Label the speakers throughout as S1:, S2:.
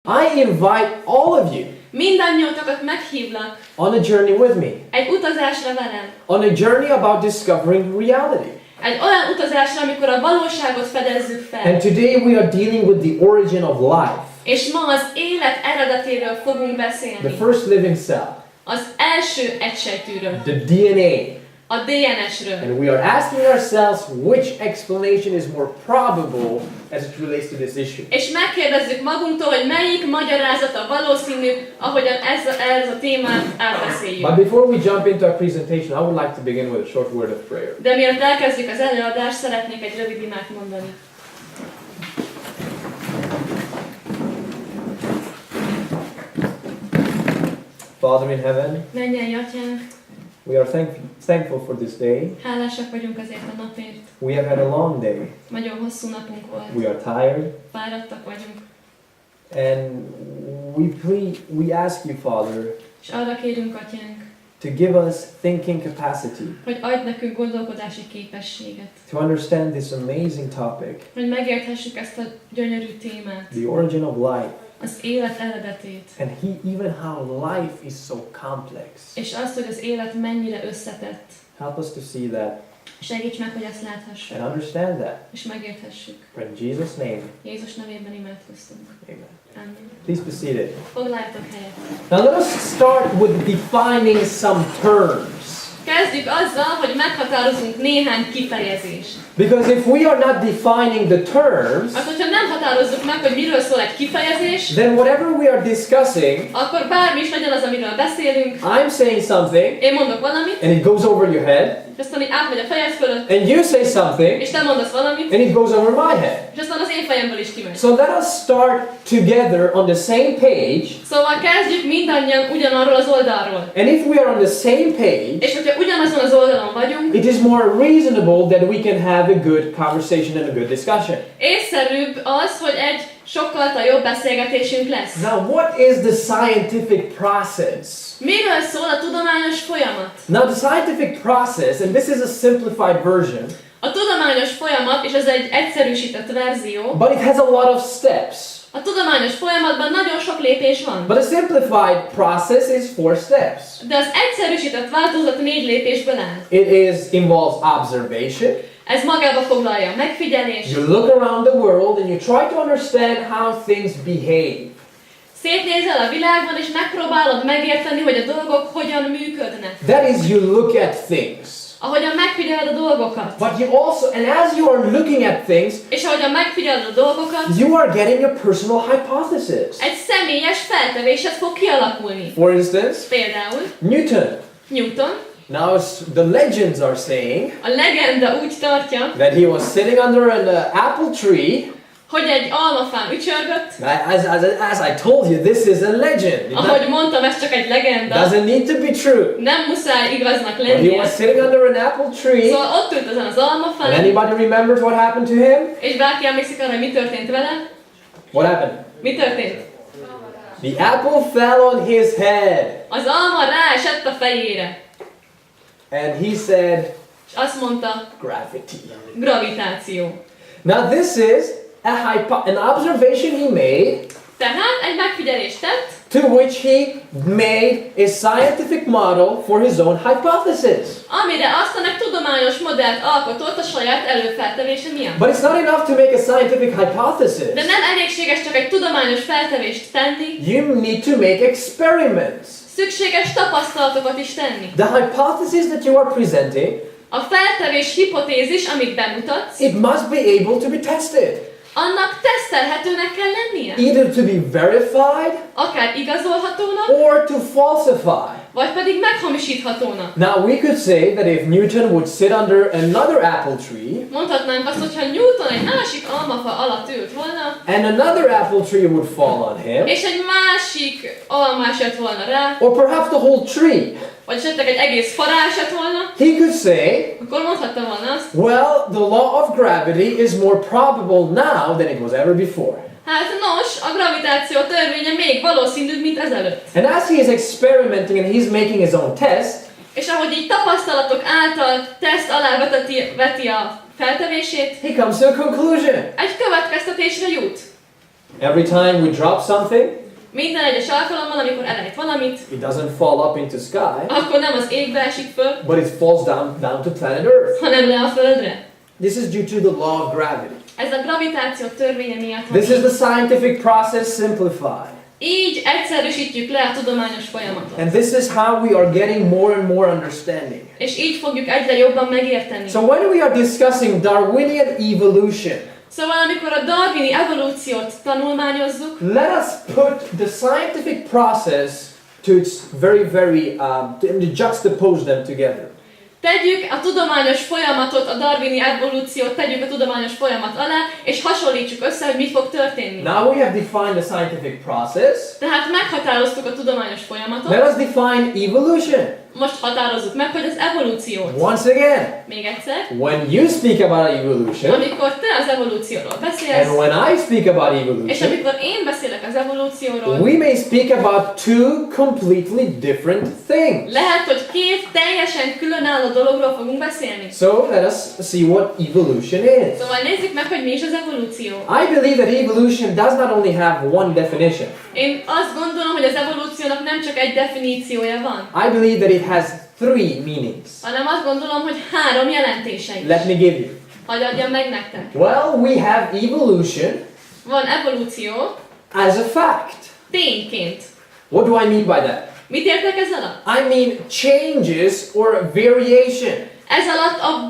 S1: I invite all of you
S2: Mindannyiótokat meghívlak
S1: on a journey with me.
S2: egy utazásra velem.
S1: On a journey about discovering reality.
S2: Egy olyan utazásra, amikor a valóságot fedezzük fel.
S1: And today we are dealing with the origin of life.
S2: És ma az élet eredetéről fogunk beszélni.
S1: The first living cell.
S2: Az első egysejtűről.
S1: The DNA.
S2: A DNS-ről.
S1: And we are asking ourselves which explanation is more probable as it relates to this issue.
S2: És megkérdezzük magunktól, hogy melyik magyarázata valószínű, ahogyan ez a témát átbeszéljük.
S1: But before we jump into our presentation, I would like to begin with a short word of prayer.
S2: De mielőtt elkezdjük az előadást, szeretnék egy rövid imát mondani.
S1: Father in heaven,
S2: Mennyei Atyánk,
S1: we are thankful for this day.
S2: hálásak vagyunk azért a napért.
S1: We have had a long day.
S2: Nagyon hosszú napunk volt.
S1: We are tired.
S2: Fáradtak vagyunk.
S1: And we ask you, Father,
S2: És arra kérünk, Atyánk,
S1: to give us thinking capacity,
S2: hogy adj nekünk gondolkodási képességet.
S1: to understand this amazing topic,
S2: Hogy megérthessük ezt a gyönyörű témát.
S1: the origin of life,
S2: Az élet eredetét.
S1: and even how life is so complex.
S2: És azt, hogy az élet mennyire összetett.
S1: Help us to see that
S2: Segíts meg, hogy ezt láthassuk.
S1: and understand that.
S2: És megérthessük.
S1: For in Jesus' name,
S2: Jézus nevében imádkoztunk.
S1: amen.
S2: Amen.
S1: Please be seated.
S2: Foglaljatok helyet.
S1: Now let us start with defining some terms.
S2: Kezdjük azzal, hogy meghatározunk néhány kifejezést.
S1: Because if we are not defining the terms,
S2: Mert hogyha nem határozzuk meg, hogy miről szól egy kifejezés,
S1: then whatever we are discussing,
S2: akkor bármi is legyen az, amiről beszélünk,
S1: I'm saying something,
S2: én mondok valamit,
S1: and it goes over your head,
S2: és aztán így átmegy a fejed fölött,
S1: and you say something,
S2: és te mondasz valamit,
S1: and it goes over my head.
S2: és aztán az én fejemből is kimegy.
S1: So let us start together on the same page,
S2: Szóval kezdjük mindannyian ugyanarról az oldalról.
S1: and if we are on the same page,
S2: És hogyha ugyanazon az oldalon vagyunk,
S1: it is more reasonable that we can have a good conversation and a good discussion.
S2: észszerűbb az, hogy egy sokkal jobb beszélgetésünk lesz.
S1: Now, what is the scientific process?
S2: Miről szól a tudományos folyamat?
S1: Now, the scientific process, and this is a simplified version,
S2: A tudományos folyamat, és ez egy egyszerűsített verzió,
S1: but it has a lot of steps.
S2: a tudományos folyamatban nagyon sok lépés van.
S1: But a simplified process is 4 steps.
S2: De az egyszerűsített változat 4 lépésből áll.
S1: It involves observation.
S2: Ez magába foglalja a megfigyelést.
S1: You look around the world and you try to understand how things behave.
S2: Szétnézel a világban, és megpróbálod megérteni, hogy a dolgok hogyan működnek.
S1: That is, you look at things.
S2: Ahogyan megfigyeled a dolgokat.
S1: But you also, and as you are looking at things,
S2: És ahogyan megfigyeled a dolgokat,
S1: you are getting a personal hypothesis.
S2: egy személyes feltevésed fog kialakulni.
S1: For instance,
S2: Például
S1: Newton.
S2: Newton,
S1: Now, the legends are saying
S2: a legenda úgy tartja,
S1: that he was sitting under an apple tree.
S2: hogy egy almafán ücsörgött.
S1: As I told you, this is a legend. It
S2: Ahogy mondtam, ez csak egy legenda.
S1: doesn't need to be true.
S2: Nem muszáj igaznak
S1: But he
S2: lennie.
S1: was sitting under an apple tree.
S2: Szóval ott ült ezen az
S1: And
S2: almafán,
S1: anybody remembers what happened to him?
S2: és bárki emlékszik arra, hogy mi történt vele?
S1: What happened?
S2: Mi történt?
S1: The apple fell on his head.
S2: Az alma ráesett a fejére.
S1: And he said,
S2: És azt mondta,
S1: gravity.
S2: gravitáció.
S1: Now this is an observation he made,
S2: Tehát egy megfigyelést tett,
S1: to which he made a scientific model for his own hypothesis.
S2: amire aztán egy tudományos modellt alkotott a saját előfeltevése miatt.
S1: But it's not enough to make a scientific hypothesis.
S2: De nem elégséges csak egy tudományos feltevést tenni,
S1: You need to make experiments.
S2: szükséges tapasztalatokat is tenni.
S1: The hypothesis that you are presenting,
S2: A feltevés hipotézis, amit bemutatsz,
S1: it must be able to be tested.
S2: annak tesztelhetőnek kell lennie.
S1: Either to be verified
S2: Akár igazolhatónak,
S1: or to falsify.
S2: vagy pedig meghamisíthatónak.
S1: Now we could say that if Newton would sit under another apple tree,
S2: Mondhatnánk azt, hogy ha Newton egy másik almafa alatt ült volna,
S1: and another apple tree would fall on him,
S2: és egy másik alma esett volna rá,
S1: or perhaps the whole tree,
S2: vagy esetleg egy egész fa rá esett volna,
S1: he could say,
S2: akkor mondhatta volna azt,
S1: well, the law of gravity is more probable now than it was ever before.
S2: hát nos, a gravitáció törvénye még valószínűbb, mint ezelőtt.
S1: And as he is experimenting and he's making his own test,
S2: És ahogy így tapasztalatok által teszt alá veti a feltevését,
S1: he comes to a conclusion.
S2: egy következtetésre jut.
S1: Every time we drop something,
S2: Minden egyes alkalommal, amikor elejt valamit,
S1: it doesn't fall up into sky,
S2: akkor nem az égbe esik föl,
S1: but it falls down to planet Earth.
S2: hanem le a földre.
S1: This is due to the law of gravity.
S2: Ez a gravitáció törvénye miatt van.
S1: This is the scientific process simplified.
S2: Így egyszerűsítjük le a tudományos folyamatot.
S1: And this is how we are getting more and more understanding.
S2: És így fogjuk egyre jobban megérteni.
S1: So when we are discussing Darwinian evolution,
S2: Szóval amikor a darwini evolúciót tanulmányozzuk,
S1: let us put the scientific process to its very, juxtapose them together.
S2: tegyük a tudományos folyamatot, a darwini evolúciót tegyük a tudományos folyamat alá, és hasonlítsuk össze, hogy mi fog történni.
S1: Now we have defined the scientific process.
S2: Tehát meghatároztuk a tudományos folyamatot,
S1: Let us define evolution.
S2: most határozzuk meg, hogy az evolúciót.
S1: Once again,
S2: Még egyszer,
S1: when you speak about evolution,
S2: amikor te az evolúcióról beszélsz,
S1: and when I speak about
S2: és
S1: evolution,
S2: amikor én beszélek az evolúcióról,
S1: we may speak about two completely different things.
S2: lehet, hogy két teljesen különálló dologról fogunk beszélni.
S1: So let us see what evolution is.
S2: Szóval nézzük meg, hogy mi is az evolúció.
S1: I believe that evolution does not only have one definition.
S2: Én azt gondolom, hogy az evolúciónak nem csak egy definíciója van,
S1: I believe that it has three meanings.
S2: hanem azt gondolom, hogy három jelentése is.
S1: Let me give you.
S2: Hadd adjam meg nektek.
S1: Well, we have evolution
S2: Van evolúció
S1: as a fact.
S2: tényként.
S1: What do I mean by that?
S2: Mit értek ez alatt?
S1: I mean changes or variation.
S2: Ez alatt a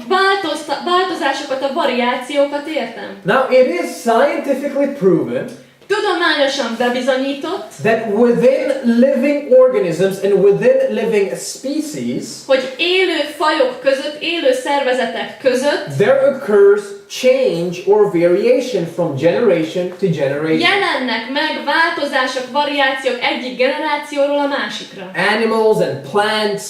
S2: változásokat, a variációkat értem.
S1: Now, it is scientifically proven
S2: Tudományosan bebizonyított,
S1: that within living organisms and within living species,
S2: hogy élő fajok között, élő szervezetek között
S1: there occurs change or variation from generation to generation.
S2: jelennek meg változások, variációk egyik generációról a másikra.
S1: Animals and plants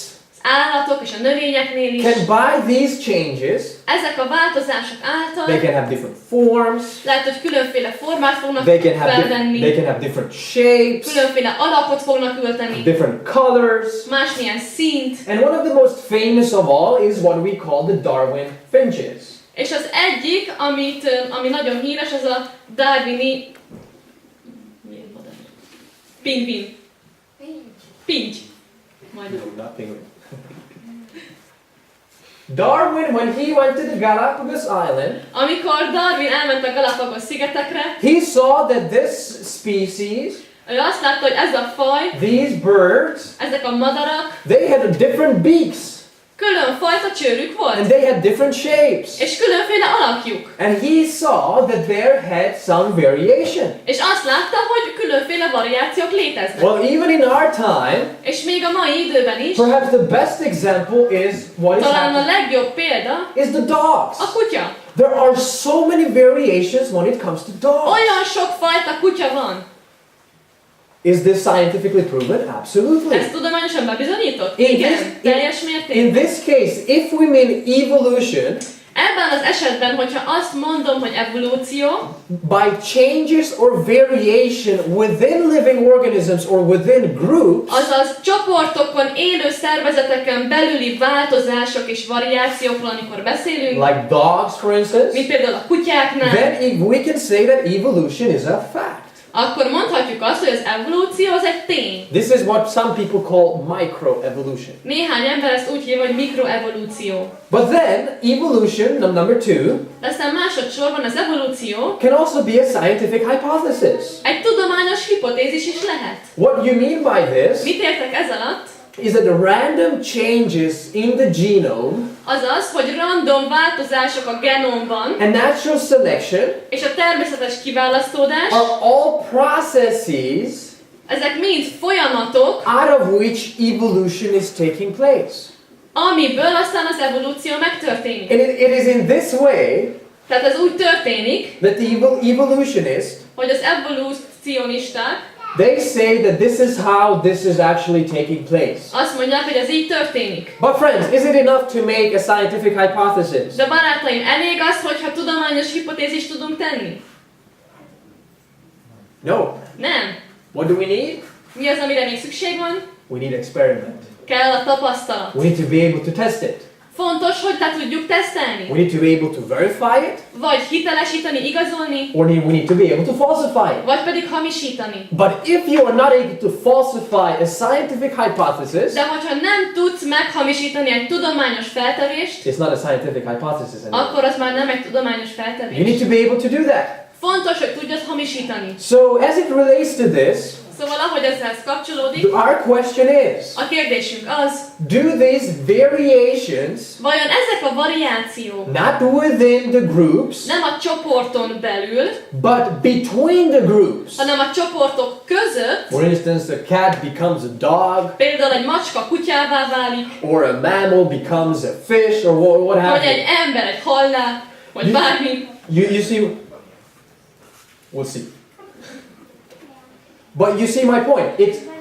S2: Az állatok és a növényeknél is.
S1: can by these changes,
S2: Ezek a változások által
S1: they can have different forms,
S2: lehet, hogy különféle formát fognak
S1: they can
S2: felvenni,
S1: have different shapes,
S2: különféle alapot fognak ölteni,
S1: different colors.
S2: másmilyen színt,
S1: And one of the most famous of all is what we call the Darwin finches.
S2: és az egyik, ami nagyon híres, az a darwini pingvin. Pinty. Majd
S1: No, not penguin. Darwin, when he went to the Galapagos Island,
S2: amikor Darwin elment a Galapagos szigetekre,
S1: he saw that this species,
S2: ő azt látta, hogy ez a faj,
S1: these birds,
S2: ezek a madarak,
S1: they had different beaks
S2: különfajta csőrük
S1: and
S2: volt,
S1: they had different shapes.
S2: és különféle alakjuk.
S1: And he saw that there had some variation.
S2: És azt látta, hogy különféle variációk léteznek.
S1: Well, even in our time,
S2: És még a mai időben is,
S1: perhaps the best example is what is
S2: talán a
S1: happening
S2: legjobb példa
S1: is the dogs.
S2: a kutya.
S1: There are so many variations when it comes to dogs.
S2: Olyan sok fajta kutya van.
S1: Is this scientifically proven? Absolutely.
S2: Ez tudományosan bebizonyított?
S1: In
S2: Igen,
S1: this-
S2: teljes
S1: In
S2: mértékben.
S1: this case, if we mean evolution,
S2: Ebben az esetben, hogyha azt mondom, hogy evolúció,
S1: by changes or variation within living organisms or within groups,
S2: azaz csoportokon, élő szervezeteken belüli változások és variációkról, amikor beszélünk,
S1: like dogs for instance,
S2: mint például a kutyáknál,
S1: then we can say that evolution is a fact.
S2: akkor mondhatjuk azt, hogy az evolúció az egy tény.
S1: This is what some people call microevolution.
S2: Néhány ember ezt úgy hívja, hogy mikroevolúció.
S1: But then, evolution, number two,
S2: De aztán másodszorban az evolúció
S1: can also be a scientific hypothesis.
S2: egy tudományos hipotézis is lehet.
S1: What you mean by this
S2: Mit értek ez alatt?
S1: is that the random changes in the genome
S2: Azaz, hogy random változások a genomban
S1: and natural selection
S2: és a természetes kiválasztódás,
S1: are all processes
S2: ezek mind folyamatok,
S1: out of which evolution is taking place.
S2: amiből aztán az evolúció megtörténik.
S1: And it is in this way
S2: Tehát ez úgy történik,
S1: that the evolutionists,
S2: hogy az evolúcionisták
S1: they say that this is how this is actually taking place.
S2: azt mondják, hogy ez így történik.
S1: But friends, is it enough to make a scientific hypothesis?
S2: De barátaim, elég az, hogyha tudományos hipotézist tudunk tenni?
S1: No.
S2: Nem.
S1: What do we need?
S2: Mi az, amire még szükség van?
S1: We need experiment.
S2: Kell a tapasztalat.
S1: We need to be able to test it.
S2: Fontos, hogy le tudjuk tesztelni.
S1: We need to be able to verify it,
S2: Vagy hitelesíteni, igazolni,
S1: or we need to be able to falsify it.
S2: vagy pedig hamisítani.
S1: But if you are not able to falsify a scientific hypothesis,
S2: De hogyha nem tudsz meghamisítani egy tudományos feltevést,
S1: it's not a scientific hypothesis anymore.
S2: akkor az már nem egy tudományos
S1: You
S2: feltevés.
S1: need to be able to do that.
S2: Fontos, hogy tudjad hamisítani.
S1: So as it relates to this,
S2: Szóval ahogy ezzel kapcsolódik,
S1: our question is,
S2: a kérdésünk az,
S1: do these variations,
S2: vajon ezek a variációk
S1: not within the groups,
S2: nem a csoporton belül,
S1: but between the groups,
S2: hanem a csoportok között,
S1: for instance, a cat becomes a dog,
S2: például egy macska kutyává válik,
S1: or a mammal becomes a fish, or what have
S2: vagy egy
S1: you.
S2: ember egy hallá, vagy bármi.
S1: You see, we'll see. But you see my point.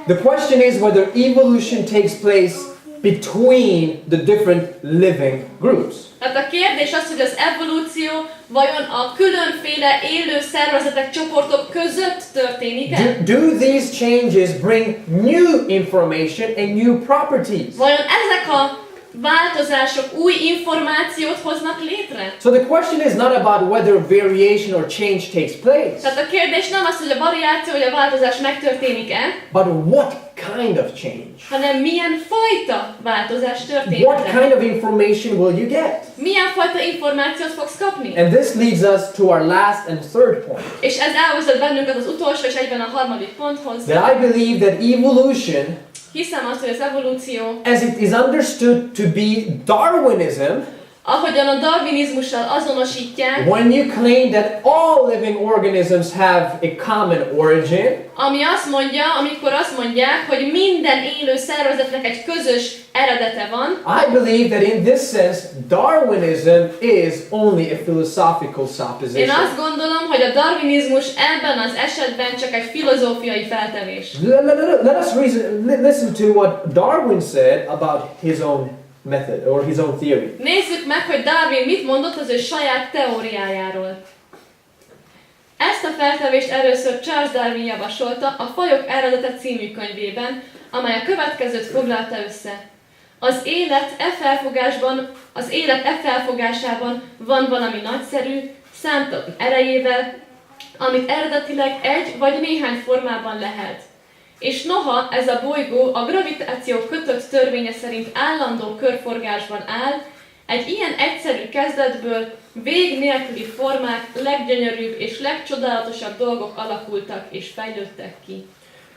S1: The question is whether evolution takes place between the different living groups.
S2: Tehát a kérdés az, hogy az evolúció vajon a különféle élő szervezetek, csoportok között történik-e?
S1: Do these changes bring new information and new properties?
S2: Vajon ezek a változások új információt hoznak létre?
S1: So the question is not about whether variation or change takes place,
S2: Tehát a kérdés nem az, hogy a variáció vagy a változás megtörténik-e,
S1: but what kind of change?
S2: hanem milyen fajta változás történik.
S1: What kind of information will you get?
S2: Milyen fajta információt fogsz kapni?
S1: And this leads us to our last and third point.
S2: És ez elvezet bennünket az utolsó és egyben a harmadik ponthoz.
S1: That I believe that evolution,
S2: Hiszem azt, hogy az evolúció,
S1: as it is understood to be Darwinism,
S2: ahogyan a darwinizmussal azonosítják,
S1: when you claim that all living organisms have a common origin,
S2: ami azt mondja, amikor azt mondják, hogy minden élő szervezetnek egy közös eredete van,
S1: I believe that in this sense, Darwinism is only a philosophical
S2: én
S1: supposition.
S2: azt gondolom, hogy a darwinizmus ebben az esetben csak egy filozófiai feltevés.
S1: Let us listen to what Darwin said about his own method or his own theory.
S2: Nézzük meg, hogy Darwin mit mondott az ő saját teóriájáról. Ezt a feltevést először Charles Darwin javasolta a Fajok eredete című könyvében, amely a következőt foglalta össze. Az élet e felfogásában van valami nagyszerű, számtalan erejével, amit eredetileg egy vagy néhány formában lehet. És noha ez a bolygó a gravitáció kötött törvénye szerint állandó körforgásban áll, egy ilyen egyszerű kezdetből vég nélküli formák, leggyönyörűbb és legcsodálatosabb dolgok alakultak és fejlődtek ki.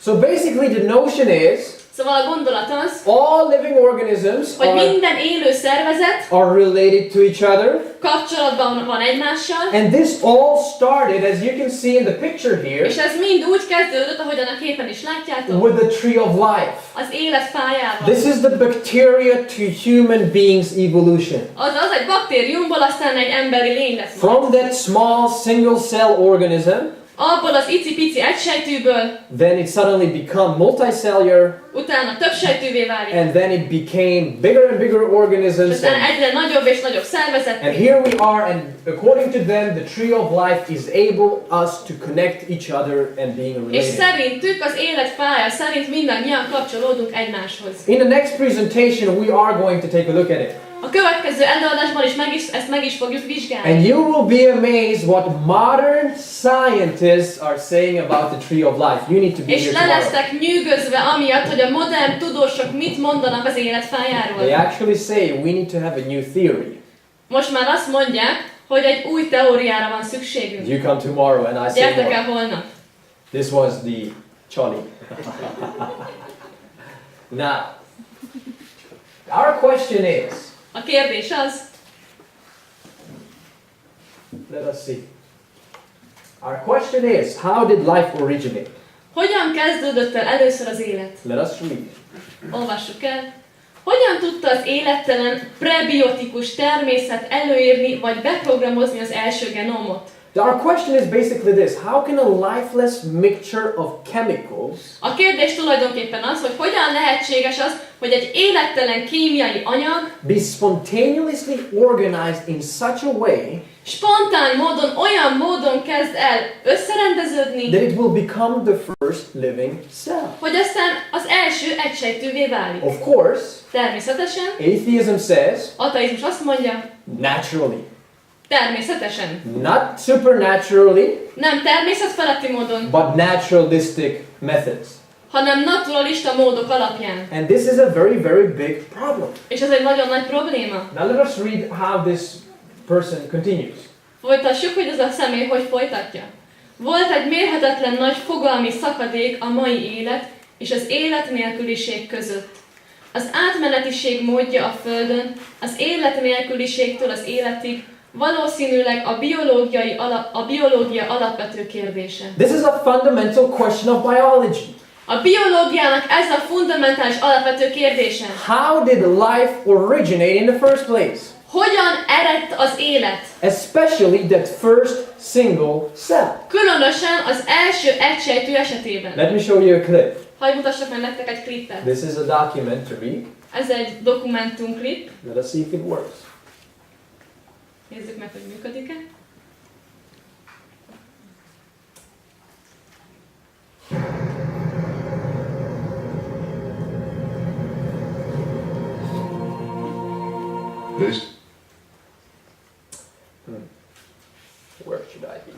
S1: So basically the notion is,
S2: Szóval a gondolat az,
S1: all living organisms
S2: hogy minden élő szervezet
S1: are related to each other.
S2: kapcsolatban van egymással,
S1: And this all started, as you can see in the picture here,
S2: és ez mind úgy kezdődött, ahogyan a képen is látjátok,
S1: with the tree of life.
S2: az élet fájával.
S1: This is the bacteria to human beings evolution.
S2: Az egy baktériumból aztán egy emberi lény lesz.
S1: From that small single cell organism,
S2: Abból az icipici egysejtűből,
S1: then it suddenly became multicellular,
S2: utána többsejtűvé válik,
S1: and then it became bigger and bigger
S2: és
S1: organisms.
S2: aztán egyre nagyobb és nagyobb szervezet.
S1: And here we are, and according to them, the tree of life is able us to connect each other and being
S2: És
S1: related.
S2: szerintük, az élet fája szerint mindannyian kapcsolódunk egymáshoz.
S1: In the next presentation, we are going to take a look at it.
S2: A következő előadásban is ezt meg is fogjuk vizsgálni.
S1: And you will be amazed what modern scientists are saying about the tree of life. You need to be
S2: És
S1: here
S2: le
S1: tomorrow.
S2: lesztek nyűgözve amiatt, hogy a modern tudósok mit mondanak az élet
S1: They
S2: fájáról.
S1: actually say we need to have a new theory.
S2: Most már azt mondják, hogy egy új teóriára van szükségünk.
S1: You come tomorrow and I say
S2: Gyertek
S1: more.
S2: el holnap.
S1: This was the Charlie. Now, our question is,
S2: A kérdés az,
S1: let us see. Our question is, how did life originate?
S2: hogyan kezdődött el először az élet?
S1: Let us read.
S2: Olvassuk el. Hogyan tudta az élettelen prebiotikus természet előírni vagy beprogramozni az első genomot?
S1: Our question is basically this: how can a lifeless mixture of chemicals
S2: A kérdés tulajdonképpen az, hogy hogyan lehetséges az, hogy egy élettelen kémiai anyag
S1: be spontaneously organized in such a way
S2: spontán módon, olyan módon kezd el összerendeződni,
S1: that it will become the first living cell?
S2: hogy aztán az első egysejtűvé válik.
S1: Of course,
S2: Természetesen,
S1: atheism says
S2: ateizmus azt mondja,
S1: naturally,
S2: természetesen.
S1: not supernaturally,
S2: Nem természetfeletti módon,
S1: but naturalistic methods.
S2: hanem naturalista módok alapján.
S1: And this is a very, very big problem.
S2: És ez egy nagyon nagy probléma.
S1: Now let us read how this person continues.
S2: Folytassuk, hogy ez a személy hogy folytatja. Volt egy mérhetetlen nagy fogalmi szakadék a mai élet és az élet nélküliség között. Az átmenetiség módja a Földön, az élet nélküliségtől az életig, valószínűleg a biológia alapvető kérdése.
S1: This is a fundamental question of biology.
S2: A biológiának ez a fundamentális alapvető kérdése.
S1: How did life originate in the first place?
S2: Hogyan eredt az élet?
S1: Especially that first single cell.
S2: Különösen az első egysejtű esetében.
S1: Let me show you a clip.
S2: Hadd mutassak meg nektek egy klipet.
S1: This is a documentary.
S2: Ez egy dokumentumklip.
S1: Let us see if it works.
S2: Nézzük meg, hogy működik-e.
S3: This
S1: Where should I be?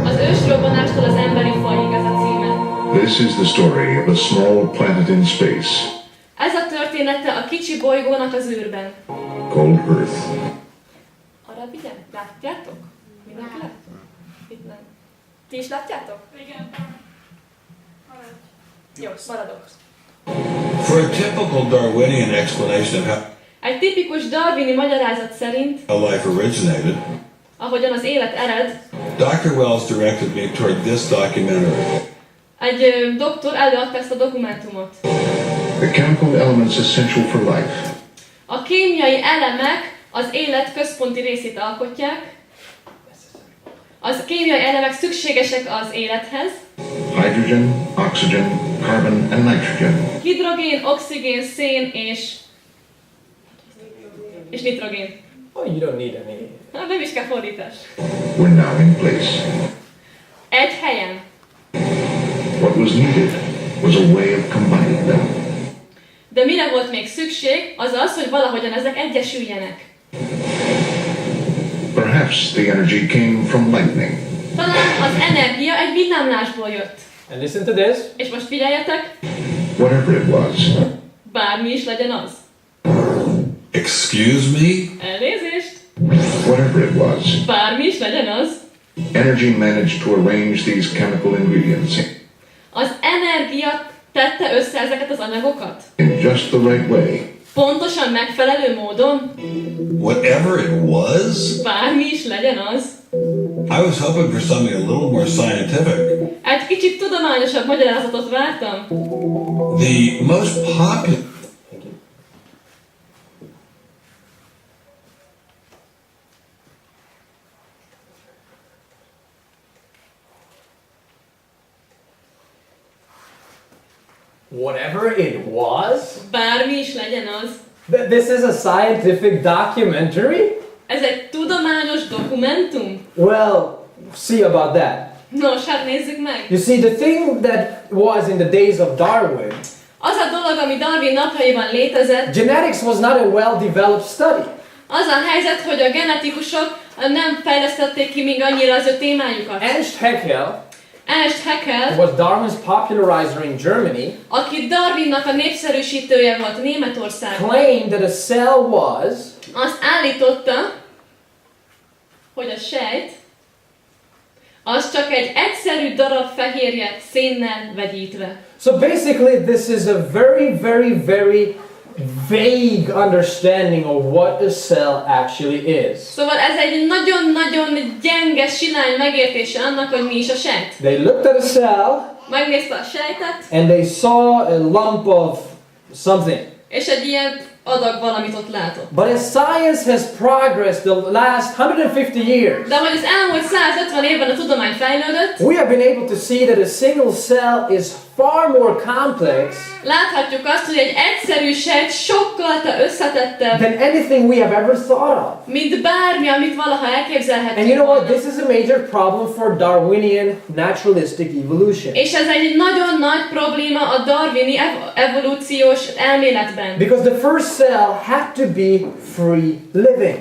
S2: Az ősrobbanástól az emberi fajig ez a címe.
S3: This is the story of a small planet in space
S2: Ez a története a kicsi bolygónak az űrben.
S3: called Earth.
S2: Arra figyelj, látjátok? Mindenki lát? Itt nem. Ti is látjátok?
S4: Igen.
S2: Jó, maradok.
S5: For a typical Darwinian explanation of how
S2: Egy tipikus darwini magyarázat szerint,
S5: life originated,
S2: ahogyan az élet ered,
S5: Dr. Wells directed me toward this documentary.
S2: egy doktor előadta ezt a dokumentumot.
S3: The chemical elements essential for life
S2: A kémiai elemek az élet központi részét alkotják. Az kémiai elemek szükségesek az élethez.
S3: hydrogen, oxygen, carbon, and nitrogen
S2: Hidrogén, oxigén, szén és nitrogén.
S1: Oh, you don't need any.
S2: Hát nem is kell fordítás.
S3: were now in place.
S2: Egy helyen.
S3: What was needed was a way of combining them.
S2: De mire volt még szükség, az az, hogy valahogyan ezek egyesüljenek.
S3: Perhaps the energy came from lightning.
S2: Talán az energia egy villámlásból jött.
S1: And listen to this.
S2: És most figyeljetek,
S3: Whatever it was,
S2: bármi is legyen az.
S5: Excuse me?
S2: Elnézést,
S3: whatever it was,
S2: bármi is legyen az.
S3: energy managed to arrange these chemical ingredients
S2: Az energia tette össze ezeket az anyagokat.
S3: in just the right way.
S2: Pontosan megfelelő módon,
S5: Whatever it was?
S2: bármi is legyen az.
S5: I was hoping for something a little more scientific.
S2: Egy kicsit tudományosabb magyarázatot vártam.
S5: The most popular
S1: Whatever it was.
S2: Bármi is legyen az.
S1: This is a scientific documentary?
S2: Ez egy tudományos dokumentum?
S1: Well, see about that.
S2: Nos, hát nézzük meg.
S1: You see, the thing that was in the days of Darwin,
S2: Az a dolog, ami Darwin napjaiban létezett,
S1: genetics was not a well-developed study.
S2: az a helyzet, hogy a genetikusok nem fejlesztették ki még annyira az ő témájukat.
S1: Ernst Haeckel,
S2: Ernst Haeckel,
S1: who was Darwin's popularizer in Germany,
S2: aki Darwinnak a népszerűsítője volt Németországban,
S1: claimed that a cell was
S2: azt állította, hogy a sejt az csak egy egyszerű darab fehérje szénnel vegyítve.
S1: So basically, this is a very, very, very vague understanding of what a cell actually is.
S2: Szóval ez egy nagyon-nagyon gyenge, silány megértése annak, hogy mi is a sejt.
S1: They looked at a cell
S2: Megnézte a sejtet,
S1: and they saw a lump of something.
S2: és egy ilyen adag valamit ott látott.
S1: But as science has progressed the last 150 years,
S2: De hogy az elmúlt 150 évben a tudomány fejlődött,
S1: we have been able to see that a single cell is far more complex
S2: láthatjuk azt, hogy egy egyszerű sejt sokkal összetettebb,
S1: than anything we have ever thought of.
S2: mint bármi, amit valaha
S1: And you
S2: elképzelhetünk
S1: know what?
S2: volna.
S1: This is a major problem for Darwinian naturalistic evolution.
S2: És ez egy nagyon nagy probléma a darwini evolúciós elméletben.
S1: Because the first cell had to be free living.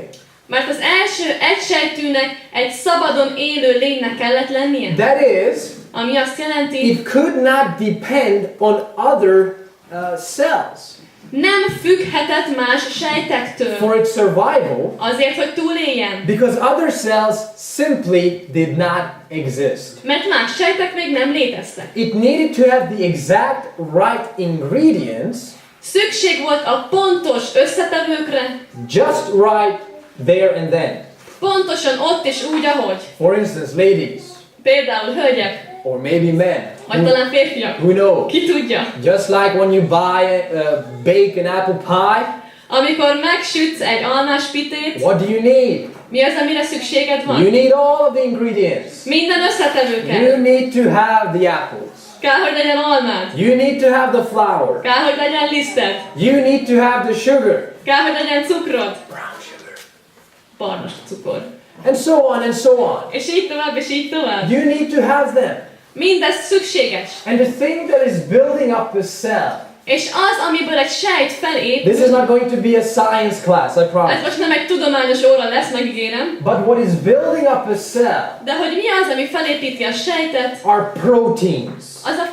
S2: Mert az első egysejtűnek egy szabadon élő lénynek kellett lennie.
S1: That is,
S2: Ami azt jelenti,
S1: it could not depend on other cells
S2: nem függhetett más sejtektől
S1: for its survival
S2: azért, hogy túléljen.
S1: because other cells simply did not exist.
S2: Mert más sejtek még nem léteztek.
S1: It needed to have the exact right ingredients
S2: Szükség volt a pontos összetevőkre,
S1: just right there and then.
S2: pontosan ott és úgy, ahogy.
S1: For instance, ladies,
S2: Például hölgyek,
S1: or maybe men,
S2: vagy talán férfiak.
S1: who know,
S2: Ki tudja?
S1: just like when you bake an apple pie,
S2: Amikor megsütsz egy almás pitét,
S1: what do you need?
S2: mi az, amire szükséged
S1: You
S2: van?
S1: need all of the ingredients.
S2: Minden összetevő
S1: You
S2: kell.
S1: need to have the apples.
S2: Kell, hogy legyen almád.
S1: You need to have the flour.
S2: Kell, hogy legyen liszted.
S1: You need to have the sugar.
S2: Kell, hogy legyen cukrod.
S1: Brown sugar.
S2: Barna cukor.
S1: And so on and so on.
S2: És így tovább, és így tovább.
S1: You need to have them.
S2: Mindez szükséges.
S1: And the thing that is building up the cell.
S2: És az, amiből egy sejt felépül,
S1: This is not going to be a science class, I
S2: ez
S1: promise.
S2: most nem egy tudományos óra lesz, megígérem,
S1: But what is building up a cell
S2: de hogy mi az, ami felépíti a sejtet,
S1: are proteins.
S2: az a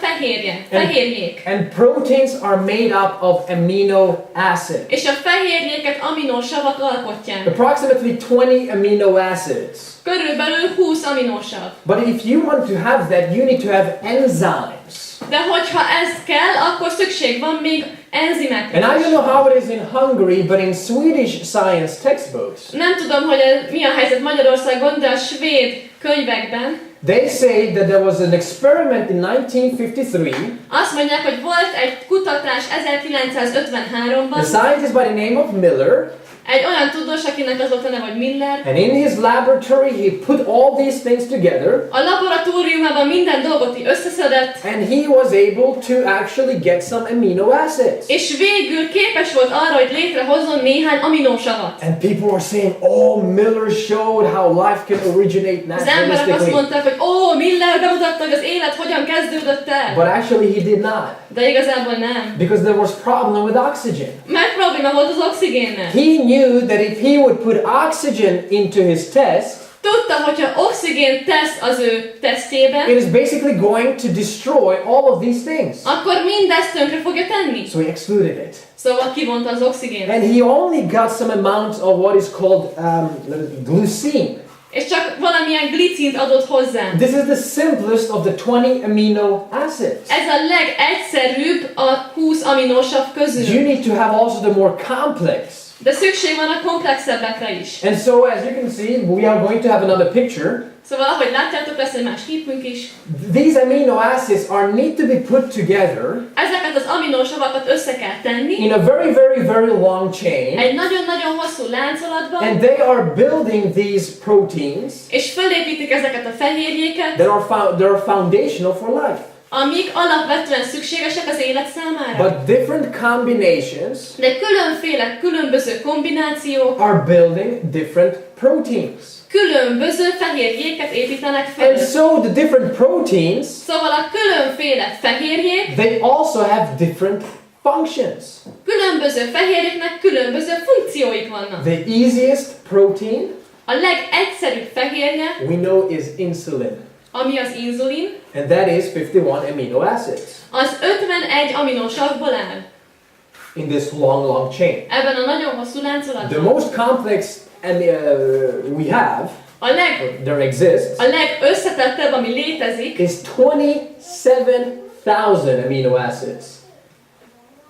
S2: fehérjék.
S1: And proteins are made up of amino acids.
S2: És a fehérjéket aminósavak alkotják.
S1: Approximately 20 amino acids.
S2: Körülbelül 20 aminósav.
S1: But if you want to have that, you need to have enzymes.
S2: De hogyha ez kell, akkor szükség van még enzimekre.
S1: And I don't know how it is in Hungary, but in Swedish science textbooks,
S2: Nem tudom, hogy mi a helyzet Magyarországon, de a svéd könyvekben
S1: they say that there was an experiment in 1953.
S2: azt mondják, hogy volt egy kutatás 1953-ban,
S1: The scientist by the name of Miller,
S2: egy olyan tudós, akinek az volt a neve, hogy Miller,
S1: and in his laboratory he put all these things together,
S2: a laboratóriumában minden dolgot így összeszedett,
S1: and he was able to actually get some amino acids.
S2: és végül képes volt arra, hogy létrehozzon néhány aminósavat.
S1: And people were saying, oh, Miller showed how life can originate
S2: Az emberek azt
S1: naturalistically.
S2: mondták, hogy Miller bemutatta, hogy az élet hogyan kezdődött el.
S1: But actually he did not,
S2: De igazából nem.
S1: because there was problem with oxygen.
S2: Mert probléma volt az oxigénnel.
S1: He knew that if he would put oxygen into his test,
S2: Tudta, hogyha oxigént tesz az ő tesztjébe,
S1: it is basically going to destroy all of these things.
S2: akkor mindezt tönkre fogja tenni.
S1: So he excluded it.
S2: Szóval kivonta az oxigént.
S1: And he only got some amount of what is called glycine.
S2: És csak valamilyen glicint adott hozzá.
S1: This is the simplest of the 20 amino acids.
S2: Ez a legegyszerűbb a 20 aminósav
S1: You
S2: közül.
S1: need to have also the more complex.
S2: De szükség van a komplexebbekre is.
S1: And so as you can see, we are going to have another picture.
S2: Szóval ahogy látjátok, lesz egy más képünk is.
S1: These amino acids need to be put together
S2: Ezeket az aminósavakat össze kell tenni
S1: in a very, very, very long chain.
S2: egy nagyon-nagyon hosszú láncolatban,
S1: And they are building these proteins
S2: és fölépítik ezeket a fehérjéket,
S1: that are foundational for life.
S2: amik alapvetően szükségesek az élet számára.
S1: But different combinations
S2: De különböző kombinációk
S1: are building different proteins.
S2: különböző fehérjéket építenek fel.
S1: And so the different proteins,
S2: Szóval a különféle fehérjék
S1: they also have different functions.
S2: különböző fehérjéknek különböző funkcióik vannak.
S1: The easiest protein
S2: A legegyszerűbb fehérje,
S1: we know is insulin,
S2: ami az inzulin,
S1: and that is 51 amino acids
S2: az 51 aminósavból áll.
S1: in this long chain.
S2: Ebben a nagyon hosszú
S1: The
S2: láncolatban.
S1: most complex we have, there exists,
S2: A legösszetettebb, ami létezik,
S1: is 27,000 amino acids.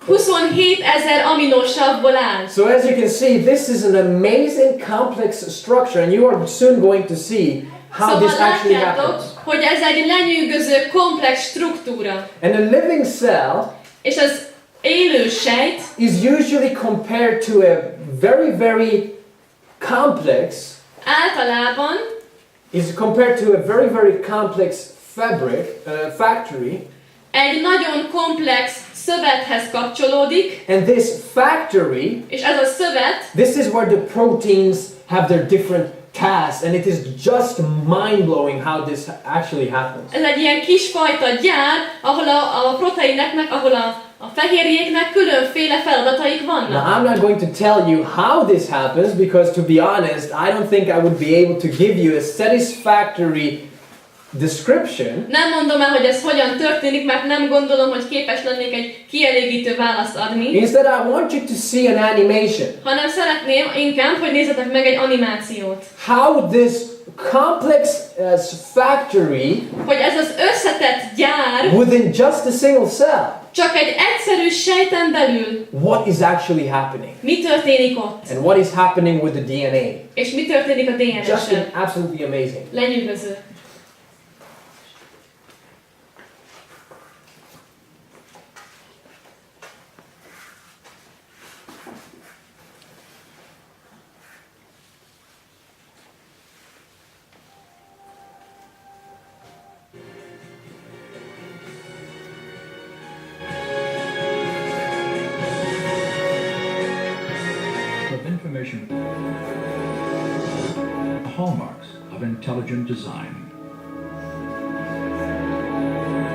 S2: 27 000 aminosavból áll.
S1: So as you can see, this is an amazing complex structure, and you are soon going to see how
S2: Szóval
S1: this actually
S2: látjátok,
S1: happens.
S2: hogy ez egy lenyűgöző, komplex struktúra.
S1: And a living cell
S2: És az élő sejt
S1: is usually compared to a very complex,
S2: általában
S1: very complex factory.
S2: egy nagyon komplex szövethez kapcsolódik,
S1: And this factory,
S2: és ez a szövet
S1: this is where the proteins have their different tasks, and it is just mind-blowing how this actually happens.
S2: ez egy ilyen kisfajta gyár, ahol a proteineknek, ahol a fehérjéknek különféle feladataik
S1: Now,
S2: vannak.
S1: I'm not going to tell you how this happens because, to be honest, I don't think I would be able to give you a satisfactory description.
S2: Nem mondom el, hogy ez hogyan történik, mert nem gondolom, hogy képes lennék egy kielégítő választ adni,
S1: Instead, I want you to see an animation.
S2: hanem szeretném inkább, hogy nézzetek meg egy animációt.
S1: How this complex factory
S2: Hogy ez az összetett gyár
S1: within just a single cell,
S2: csak egy egyszerű sejten belül
S1: what is actually happening?
S2: mi történik ott,
S1: And what is happening with the DNA?
S2: és mi történik a
S1: Just
S2: DNS-en.
S1: absolutely amazing.
S2: Lenyűgöző.
S4: Of information, the hallmarks of intelligent design.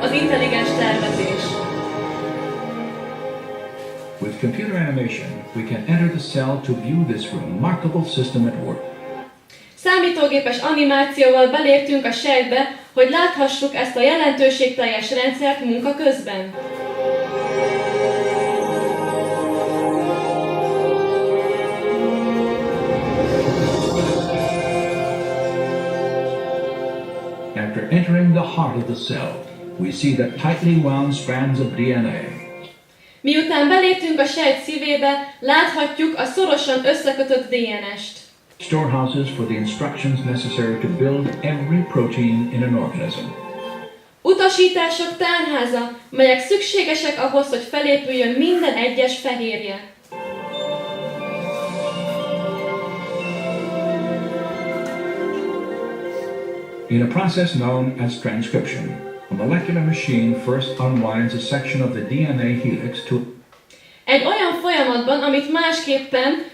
S2: Az intelligens tervezés.
S4: With computer animation, we can enter the cell to view this remarkable system at work.
S2: Számítógépes animációval beléptünk a sejtbe, hogy láthassuk ezt a jelentőségteljes rendszert munka közben.
S4: After entering the heart of the cell, we see the tightly wound strands of DNA.
S2: Miután beléptünk a sejt szívébe, láthatjuk a szorosan összekötött DNS-t.
S4: Storehouses for the instructions necessary to build every protein in an organism.
S2: Utasítások tárháza, melyek szükségesek ahhoz, hogy felépüljön minden egyes fehérje.
S4: In a process known as transcription, a molecular machine first unwinds a section of the DNA helix to
S2: Egy olyan folyamatban, amit másképpen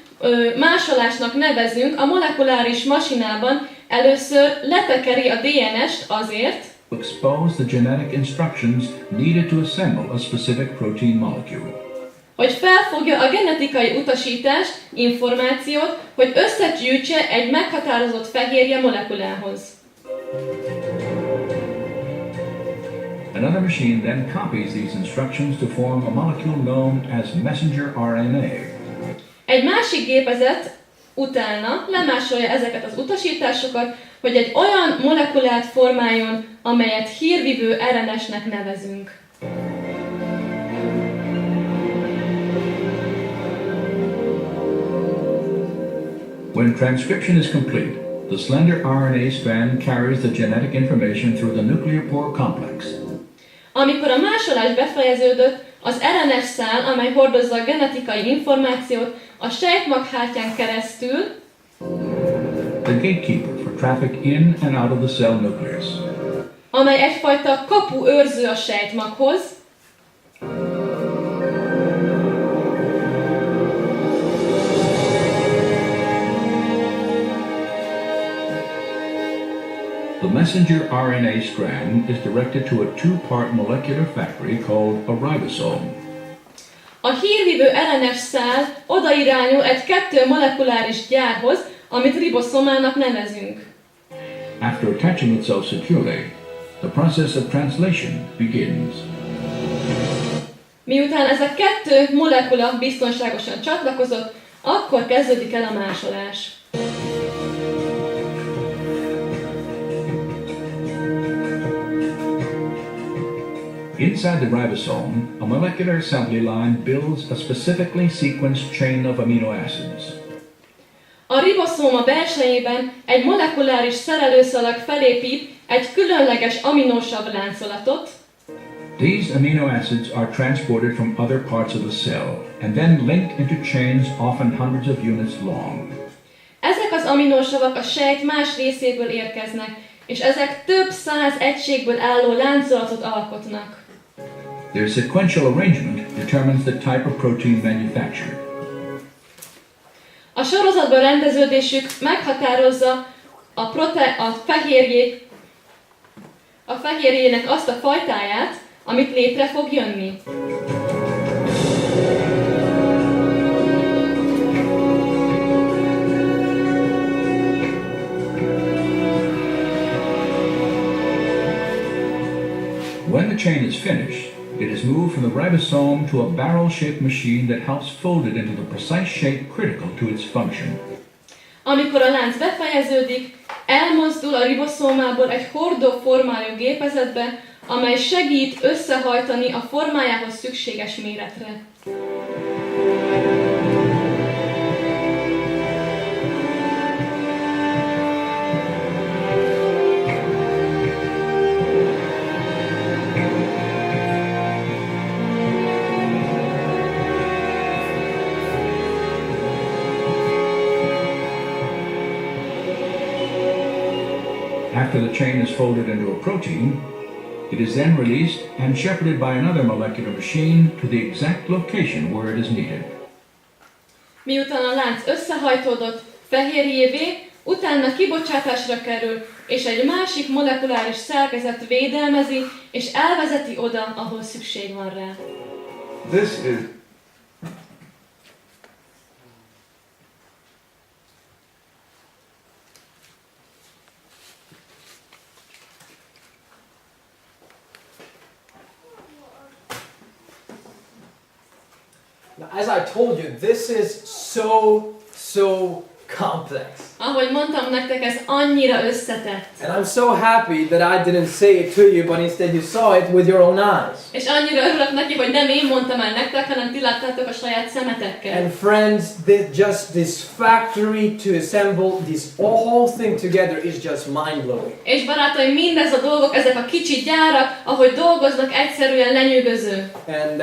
S2: másolásnak nevezünk, a molekuláris masinában először letekeri a DNS-t azért,
S4: expose the genetic instructions needed to assemble a specific protein molecule.
S2: hogy felfogja a genetikai utasítást, információt, hogy összegyűjtse egy meghatározott fehérje molekulához.
S4: Another machine then copies these instructions to form a molecule known as messenger RNA.
S2: Egy másik gépezet utána lemásolja ezeket az utasításokat, hogy egy olyan molekulát formáljon, amelyet hírvivő RNS-nek nevezünk.
S4: When transcription is complete, the slender RNA strand carries the genetic information through the nuclear pore complex.
S2: Amikor a másolás befejeződött, az RNS szál, amely hordozza a genetikai információt, a sejtmaghártyán keresztül,
S4: the gatekeeper for traffic in and out of the cell nucleus.
S2: amely egyfajta kapu őrző a sejtmaghoz,
S4: The messenger RNA strand is directed to a two-part molecular factory called a ribosome.
S2: a hírvivő RNS szál odairányul egy kettő molekuláris gyárhoz, amit riboszomának nevezünk.
S4: After attaching itself securely, the process of translation begins.
S2: Miután ez a kettő molekula biztonságosan csatlakozott, akkor kezdődik el a másolás.
S4: Inside the ribosome, a molecular assembly line builds a specifically sequenced chain of amino acids.
S2: A riboszóma belsejében egy molekuláris szerelőszalag felépít egy különleges aminósav láncolatot.
S4: These amino acids are transported from other parts of the cell and then linked into chains often hundreds of units long.
S2: Ezek az aminósavak a sejt más részéből érkeznek, és ezek több száz egységből álló láncolatot alkotnak.
S4: Their sequential arrangement determines the type of protein manufactured.
S2: A sorozatban rendeződésük meghatározza a fehérjének azt a fajtáját, amit létre fog jönni.
S4: When the chain is finished, it is moved from the ribosome to a barrel-shaped machine that helps fold it into the precise shape critical to its function.
S2: Amikor a lánc befejeződik, elmozdul a riboszómából egy hordó formáló gépezetbe, amely segít összehajtani a formájához szükséges méretre.
S4: After the chain is folded into a protein, it is then released and shepherded by another molecular machine to the exact location where it is needed.
S2: Miután a lánc összehajtódott fehérjévé, utána kibocsátásra kerül, és egy másik molekuláris szerkezet védelmezi, és elvezeti oda, ahol szükség van rá.
S5: This is
S1: Now, as I told you, this is so complex.
S2: Ahogy mondtam nektek, ez annyira összetett.
S1: And I'm so happy that I didn't say it to you, but instead you saw it with your own eyes.
S2: És annyira örülök neki, hogy nem én mondtam el nektek, hanem ti láttátok a saját szemetekkel.
S1: And friends, this factory to assemble this whole thing together is just mind-blowing.
S2: És barátaim, mindez a dolgok, ezek a kicsi gyárak, ahogy dolgoznak, egyszerűen lenyűgöző.
S1: And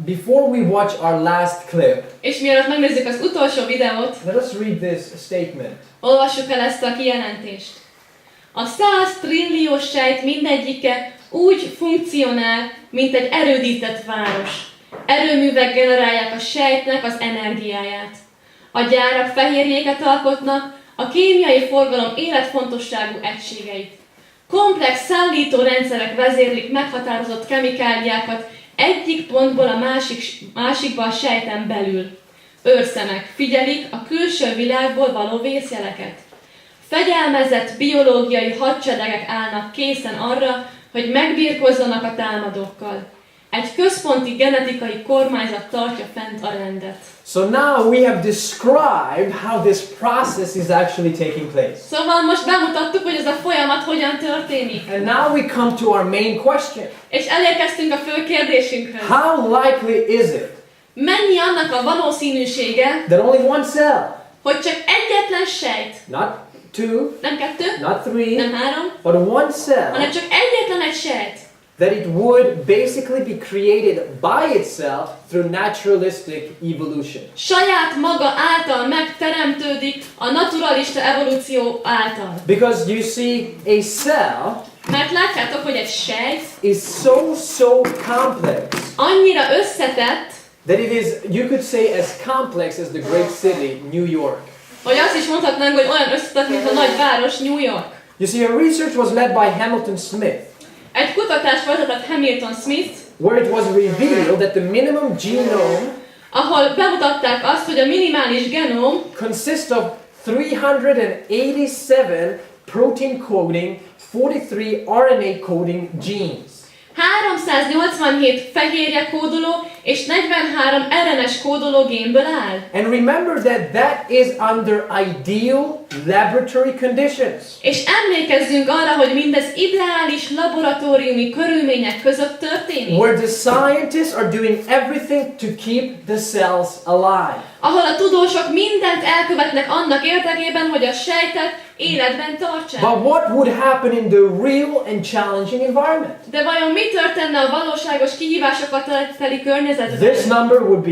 S1: before we watch our last clip,
S2: És mielőtt megnézzük az utolsó videót,
S1: let us read this statement.
S2: olvassuk el ezt a kijelentést. A 100 trillió sejt mindegyike úgy funkcionál, mint egy erődített város. Erőművek generálják a sejtnek az energiáját. A gyárak fehérjéket alkotnak, a kémiai forgalom életfontosságú egységeit. Komplex szállítórendszerek vezérlik meghatározott kemikáliákat egyik pontból a másikba a sejten belül. Őrszemek figyelik a külső világból való vészjeleket. Fegyelmezett biológiai hadseregek állnak készen arra, hogy megbirkózzanak a támadókkal. Egy központi genetikai kormányzat tartja fent a rendet.
S1: So now we have described how this process is actually taking place.
S2: Szóval most bemutattuk, hogy ez a folyamat hogyan történik.
S1: And now we come to our main question.
S2: És elérkeztünk a fő kérdésünkhöz.
S1: How likely is it
S2: Mennyi annak a valószínűsége,
S1: that only one cell,
S2: hogy csak egyetlen sejt,
S1: not two,
S2: nem kettő,
S1: not three,
S2: nem három,
S1: but one cell,
S2: hanem csak egyetlen egy sejt,
S1: that it would basically be created by itself through naturalistic evolution?
S2: saját maga által megteremtődik a naturalista evolúció által.
S1: Because you see, a cell
S2: Mert látjátok, hogy egy sejt
S1: is so complex
S2: annyira összetett,
S1: that it is, you could say, as complex as the great city, New York.
S2: hogy azt is mondhatnánk, hogy olyan összetett, mint a nagy város, New York.
S1: You see, a research was led by Hamilton Smith,
S2: Egy kutatás vezetett Hamilton Smith,
S1: where it was revealed that the minimum genome
S2: ahol bemutatták azt, hogy a minimális genóm
S1: consists of 387 protein coding, 43 RNA coding genes.
S2: 387 fehérje kódoló és 43 RNS kódoló génből áll.
S1: And remember that is under ideal laboratory conditions.
S2: És emlékezzünk arra, hogy mindez ideális laboratóriumi körülmények között történik.
S1: Where the scientists are doing everything to keep the cells alive.
S2: Ahol a tudósok mindent elkövetnek annak érdekében, hogy a sejtet életben tartsák.
S1: But what would happen in the real and challenging environment?
S2: De vajon mi történne a valóságos kihívásokat teli környezetben?
S1: This number would be,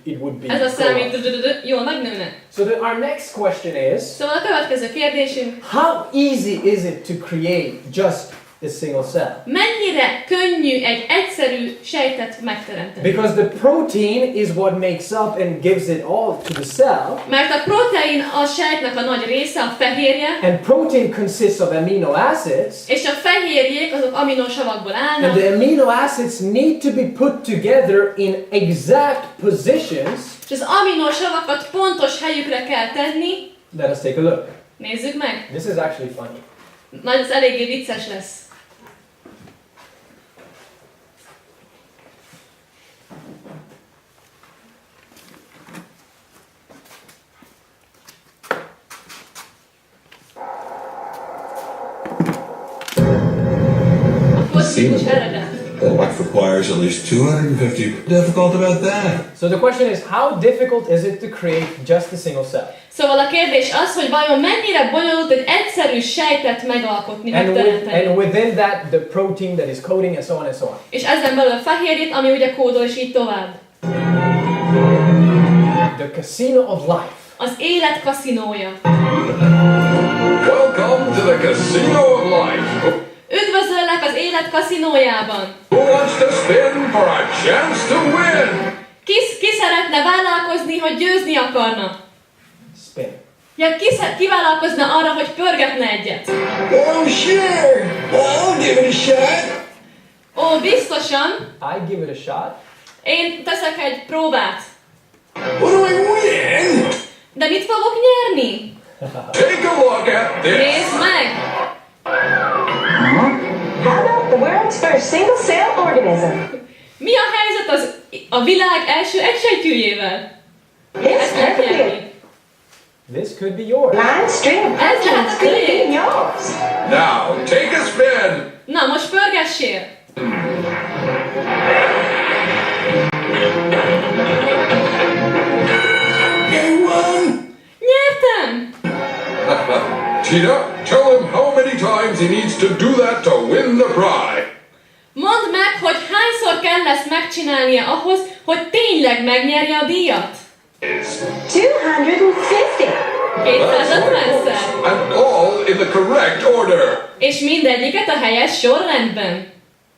S1: it would be.
S2: Ez a szám így jól megnőne.
S1: So our next question is,
S2: Szóval a következő kérdésünk:
S1: how easy is it to create just a single cell?
S2: mennyire könnyű egy egyszerű sejtet megteremteni?
S1: Because the protein is what makes up and gives it all to the cell.
S2: Mert a protein a sejtnek a nagy része, a fehérje,
S1: And protein consists of amino acids.
S2: és a fehérjék azok aminosavakból
S1: And
S2: állnak,
S1: the amino acids need to be put together in exact positions.
S2: és az aminosavakat pontos helyükre kell tenni.
S1: Let us take a look.
S2: Nézzük meg!
S1: This is actually funny.
S2: Ez eléggé vicces lesz. A kozmikus eredet.
S5: What requires at least 250. Difficult about that?
S1: So the question is, how difficult is it to create just a single cell?
S2: Szóval a kérdés az, hogy vajon mennyire bonyolult egy egyszerű sejtet megalkotni, megteremteni.
S1: And within that, the protein that is coding and so on and so on.
S2: És ezen belül a fehérjét, ami ugye kódol, és így tovább.
S1: The casino of life.
S2: Az élet kaszinója.
S6: Welcome to the Casino of Life.
S2: Üdvözöllek az élet kaszinójában.
S6: Who wants to spin for a chance to win?
S2: Ki szeretne vállalkozni, hogy győzni akarna?
S1: Spin.
S2: Ja, ki vállalkozna arra, hogy pörgetne egyet?
S5: Oh, sure. I'll give it a shot.
S2: Ó, biztosan.
S1: I give it a shot.
S2: Én teszek egy próbát.
S5: What do I win?
S2: De mit fogok nyerni?
S6: Take a look at this.
S2: Nézd meg!
S7: How about the world's first single-cell organism?
S2: Mi a helyzet a világ első egysejtűjével?
S7: This
S2: Ezt lehet
S7: could
S2: nyerni.
S7: be
S1: This could be yours.
S7: line string of
S2: That's
S7: proteins
S2: not
S7: could
S2: good.
S7: be yours.
S6: Now, take a spin.
S2: Na, most pörgessél!
S5: You won.
S2: Nyertem!
S6: Tina, tell him how many times he needs to do that to win the prize.
S2: Mondd meg, hogy hányszor kell ezt megcsinálnia ahhoz, hogy tényleg megnyerje a díjat?
S7: 250.
S2: 250-szer!
S6: And all in the correct order.
S2: És mindegyiket a helyes sorrendben.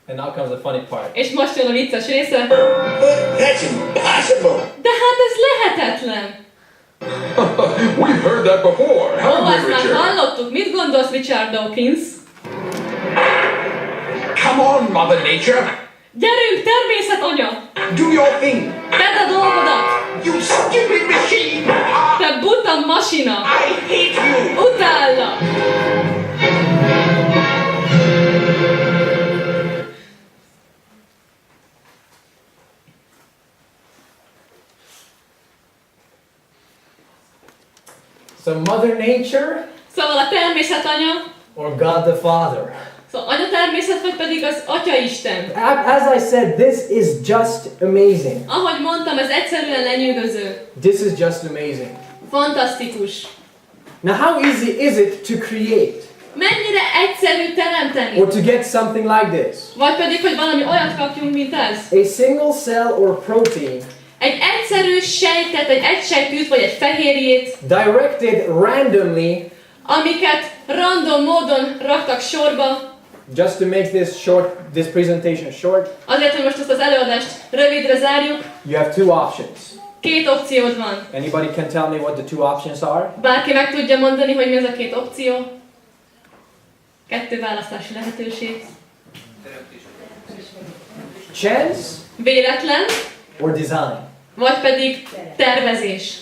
S1: And now comes the funny part.
S2: És most jön a vicces része.
S5: But that's impossible.
S2: De hát ez lehetetlen!
S6: We've heard that before,
S2: Ó,
S6: haven't we,
S2: ezt már
S6: Richard?
S2: hallottuk. Mit gondolsz, Richard Dawkins?
S5: Come on, Mother Nature.
S2: Gyerünk, természetanya!
S5: Do your thing.
S2: Tedd a dolgodat!
S5: You stupid machine.
S2: Te buta masina!
S5: I hate you.
S2: Utállak!
S1: So Mother Nature
S2: Szóval a természetanya,
S1: or God the Father.
S2: szóval anya természet, vagy pedig az Atya Isten.
S1: As I said, this is just amazing.
S2: Ahogy mondtam, ez egyszerűen lenyűgöző.
S1: This is just amazing.
S2: Fantasztikus.
S1: Now, how easy is it to create
S2: Mennyire egyszerű teremteni?
S1: or to get something like this?
S2: Vagy pedig, hogy valami olyat kapjunk, mint ez.
S1: A single cell or protein
S2: Egy egyszerű sejtet, egy egysejtűt, vagy egy fehérjét,
S1: directed randomly,
S2: amiket random módon raktak sorba,
S1: just to make this presentation short.
S2: azért, hogy most ezt az előadást rövidre zárjuk.
S1: You have two options.
S2: Két opciód van.
S1: Anybody can tell me what the two options are?
S2: Bárki meg tudja mondani, hogy mi az a két opció? Kettő választási lehetőség.
S1: Chance
S2: Véletlen,
S1: or design?
S2: vagy pedig tervezés.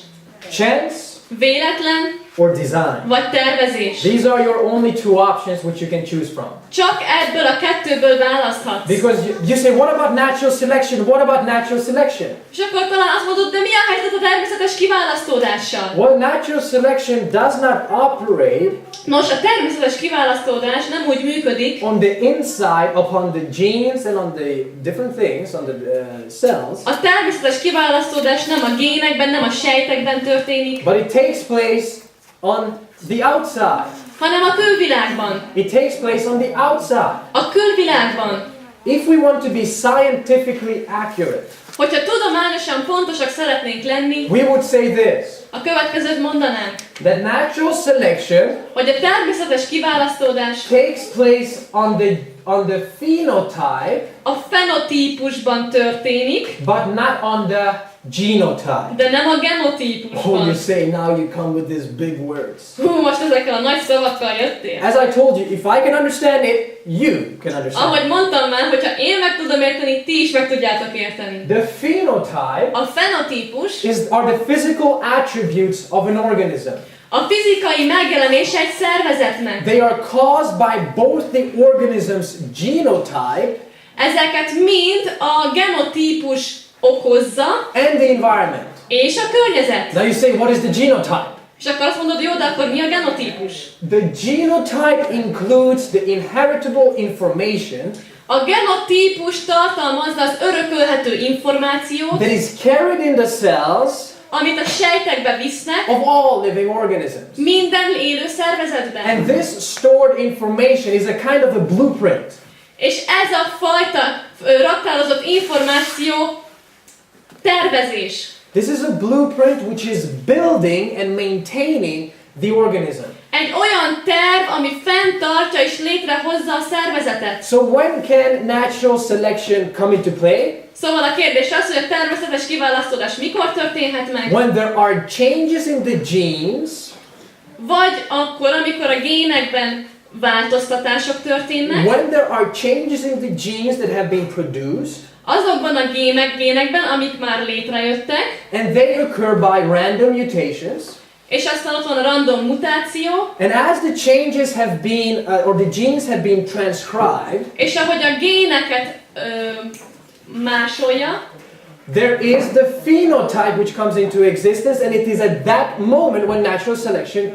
S1: Chance
S2: Véletlen,
S1: or design.
S2: vagy tervezés.
S1: These are your only two options which you can choose from.
S2: Csak ebből a kettőből választhatsz.
S1: Because you say, what about natural selection? What about natural selection?
S2: És akkor talán azt mondod, de mi a helyzet a természetes kiválasztódással?
S1: Well, natural selection does not operate
S2: Nos, a természetes kiválasztódás nem úgy működik,
S1: on the inside upon the genes and on the different things, on the cells,
S2: a természetes kiválasztódás nem a génekben, nem a sejtekben történik,
S1: but it takes place on the outside.
S2: hanem a külvilágban.
S1: It takes place on the outside.
S2: A külvilágban.
S1: If we want to be scientifically accurate,
S2: Hogyha tudományosan pontosak szeretnénk lenni,
S1: we would say this,
S2: a következőt mondanánk,
S1: that natural selection
S2: hogy a természetes kiválasztódás
S1: takes place on the phenotype,
S2: a fenotípusban történik,
S1: but not on the genotype.
S2: de nem a
S1: Oh, you
S2: genotípusban.
S1: say now you come with these big words.
S2: Hú, most ezekkel a nagy szavakkal jöttél.
S1: As I told you, if I can understand it, you can understand
S2: Ahogy
S1: it.
S2: mondtam már, hogyha én meg tudom érteni, ti is meg tudjátok érteni.
S1: The phenotype
S2: A fenotípus
S1: are the physical attributes of an organism.
S2: a fizikai megjelenése egy szervezetnek.
S1: They are caused by both the organism's genotype
S2: Ezeket mind a genotípus okozza,
S1: and the environment.
S2: és a környezet.
S1: Now you say, what is the genotype?
S2: És akkor azt mondod, jó, de akkor mi a genotípus?
S1: The genotype includes the inheritable information
S2: A genotípus tartalmazza az örökölhető információt,
S1: that is carried in the cells
S2: amit a sejtekbe visznek
S1: of all living organisms.
S2: minden élő szervezetben.
S1: And this stored information is a kind of a blueprint.
S2: És ez a fajta raktározott információ tervezés.
S1: This is a blueprint which is building and maintaining the organism.
S2: Egy olyan terv, ami fenntartja és létrehozza a szervezetet.
S1: So when can natural selection come into play?
S2: Szóval a kérdés az, hogy a természetes kiválasztódás mikor történhet meg?
S1: When there are changes in the genes
S2: Vagy akkor, amikor a génekben változtatások történnek,
S1: when there are changes in the genes that have been produced,
S2: azokban a génekben, amik már létrejöttek,
S1: and they occur by random mutations,
S2: és aztán ott van a random mutáció,
S1: and as the changes have been, or the genes have been transcribed,
S2: és ahogy a géneket másolja,
S1: there is the phenotype which comes into existence, and it is at that moment when natural selection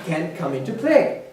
S1: can come into play.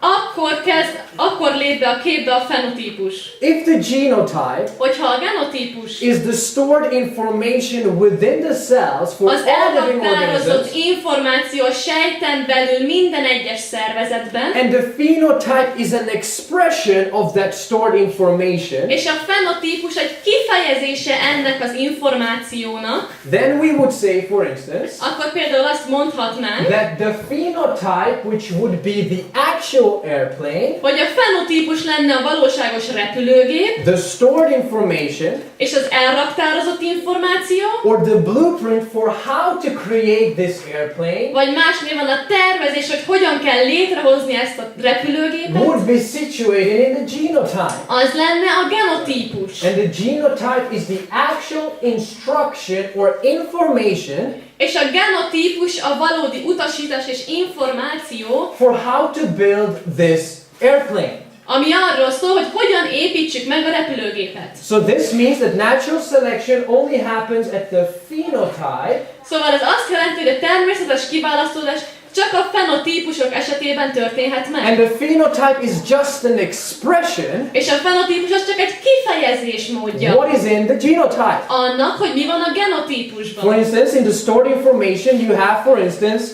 S2: akkor lép be a képbe a fenotípus.
S1: If the genotype
S2: Hogyha a genotípus
S1: is the stored information within the cells for
S2: az
S1: all living
S2: elraktározott
S1: organisms,
S2: információ a sejten belül minden egyes szervezetben,
S1: and the phenotype is an expression of that stored information,
S2: és a fenotípus egy kifejezése ennek az információnak,
S1: then we would say, for instance,
S2: akkor például azt mondhatnánk,
S1: that the phenotype, which would be the actual airplane,
S2: hogy a fenotípus lenne a valóságos repülőgép,
S1: the stored information,
S2: és az elraktározott információ,
S1: or the blueprint for how to create this airplane,
S2: vagy más néven a tervezés, hogy hogyan kell létrehozni ezt a repülőgépet,
S1: would be situated in the genotype.
S2: az lenne a genotípus.
S1: And the genotype is the actual instruction or information
S2: És a genotípus a valódi utasítás és információ,
S1: for how to build this airplane.
S2: ami arról szól, hogy hogyan építsük meg a repülőgépet.
S1: So this means that natural selection only happens at the phenotype,
S2: Szóval ez azt jelenti, hogy a természetes kiválasztódás csak a fenotípusok esetében történhet meg.
S1: and the phenotype is just an expression
S2: És a fenotípus az csak egy kifejezés módja
S1: what is in the genotype.
S2: annak, hogy mi van a
S1: For
S2: genotípusban.
S1: instance, in the stored information, you have, for instance,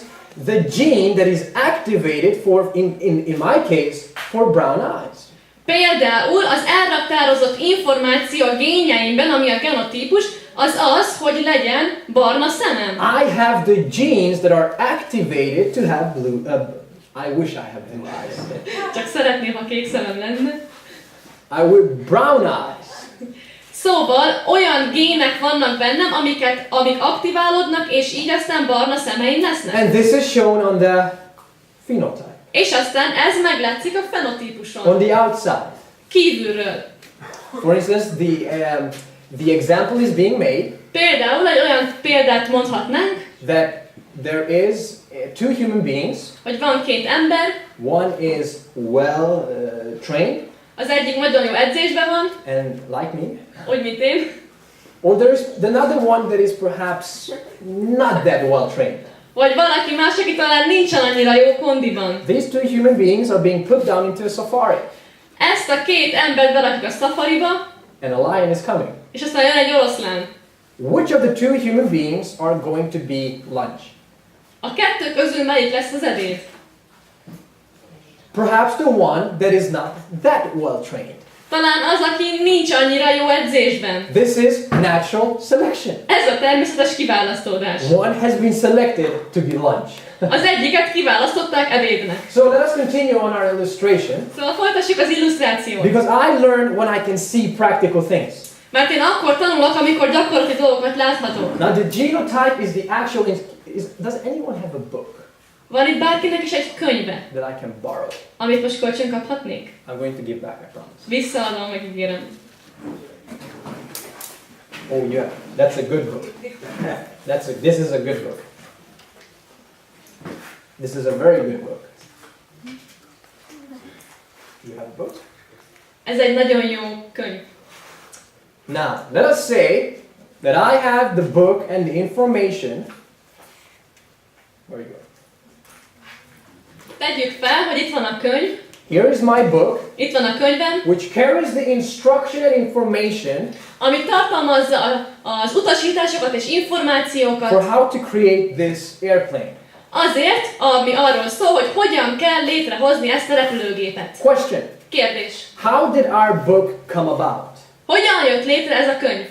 S1: the gene that is activated for, in my case, for brown eyes.
S2: Például az elraktározott információ a génjeimben, ami a genotípus, az az, hogy legyen barna szemem.
S1: I have the genes that are activated to have blue. I wish I have blue eyes.
S2: Csak szeretném, ha kék szemem lenne.
S1: I would brown eyes.
S2: Szóval olyan gének vannak bennem, amik aktiválódnak, és így aztán barna szemeim lesznek.
S1: And this is shown on the phenotype,
S2: És aztán ez meglátszik a
S1: on
S2: fenotípuson.
S1: the outside.
S2: Kívülről.
S1: For instance, the example is being made
S2: Például egy olyan példát mondhatnánk,
S1: that there is two human beings.
S2: hogy van két ember,
S1: One is well trained,
S2: az egyik nagyon jó edzésben van,
S1: and like me.
S2: úgy mint én,
S1: Or there's another one that is perhaps not that well trained.
S2: vagy valaki más, aki talán nincsen annyira jó kondiban.
S1: These two human beings are being put down into a safari,
S2: Ezt a két embert berakjuk a szafariba,
S1: and a lion is coming.
S2: és aztán jön egy oroszlán.
S1: Which of the two human beings are going to be lunch?
S2: A kettő közül melyik lesz az ebéd?
S1: Perhaps the one that is not that well trained.
S2: Talán az, aki nincs annyira jó edzésben.
S1: This is natural selection.
S2: Ez a természetes kiválasztódás.
S1: One has been selected to be lunch.
S2: Az egyiket kiválasztották ebédnek.
S1: So let us continue on our illustration,
S2: Szóval folytassuk az illusztrációt.
S1: because I learn when I can see practical things.
S2: Mert én akkor tanulok, amikor gyakorlati dolgokat láthatok.
S1: Now the genotype is the actual, does anyone have a book
S2: Van itt bárkinek is egy könyve,
S1: that I can borrow?
S2: amit most kölcsön kaphatnék?
S1: I'm going to give back, I promise.
S2: Visszaadom, megígérem.
S1: Oh yeah, that's a good book. This is a good book. This is a very good book. You have a book?
S2: Ez egy nagyon jó könyv.
S1: Now, let us say that I have the book and the information. Where are you going?
S2: Tegyük fel, hogy itt van a könyv,
S1: Here is my book,
S2: itt van a könyvem,
S1: which carries the instruction and information
S2: ami tartalmazza az utasításokat és
S1: for
S2: információkat
S1: how to create this airplane.
S2: azért, ami arról szól, hogy hogyan kell létrehozni ezt a repülőgépet.
S1: Question:
S2: Kérdés.
S1: how did our book come about?
S2: Hogyan jött létre ez a könyv?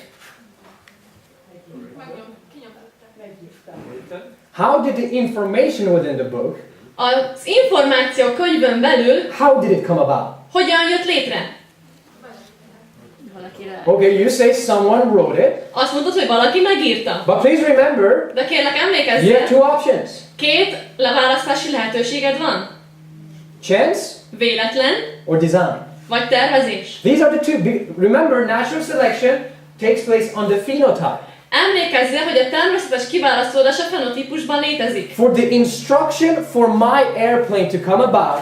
S1: How did the information within the book,
S2: Az információ könyvön belül
S1: how did it come about?
S2: hogyan jött létre?
S1: Okay, you say someone wrote it,
S2: Azt mondod, hogy valaki megírta.
S1: but please remember,
S2: De kérlek
S1: you have
S2: emlékezz,
S1: two options.
S2: két leválasztási lehetőséged van.
S1: Chance
S2: Véletlen,
S1: or design.
S2: vagy tervezés.
S1: These are the two. Remember, natural selection takes place on the phenotype.
S2: Emlékezzél, hogy a természetes kiválasztódás a fenotípusban létezik.
S1: For the instruction for my airplane to come about,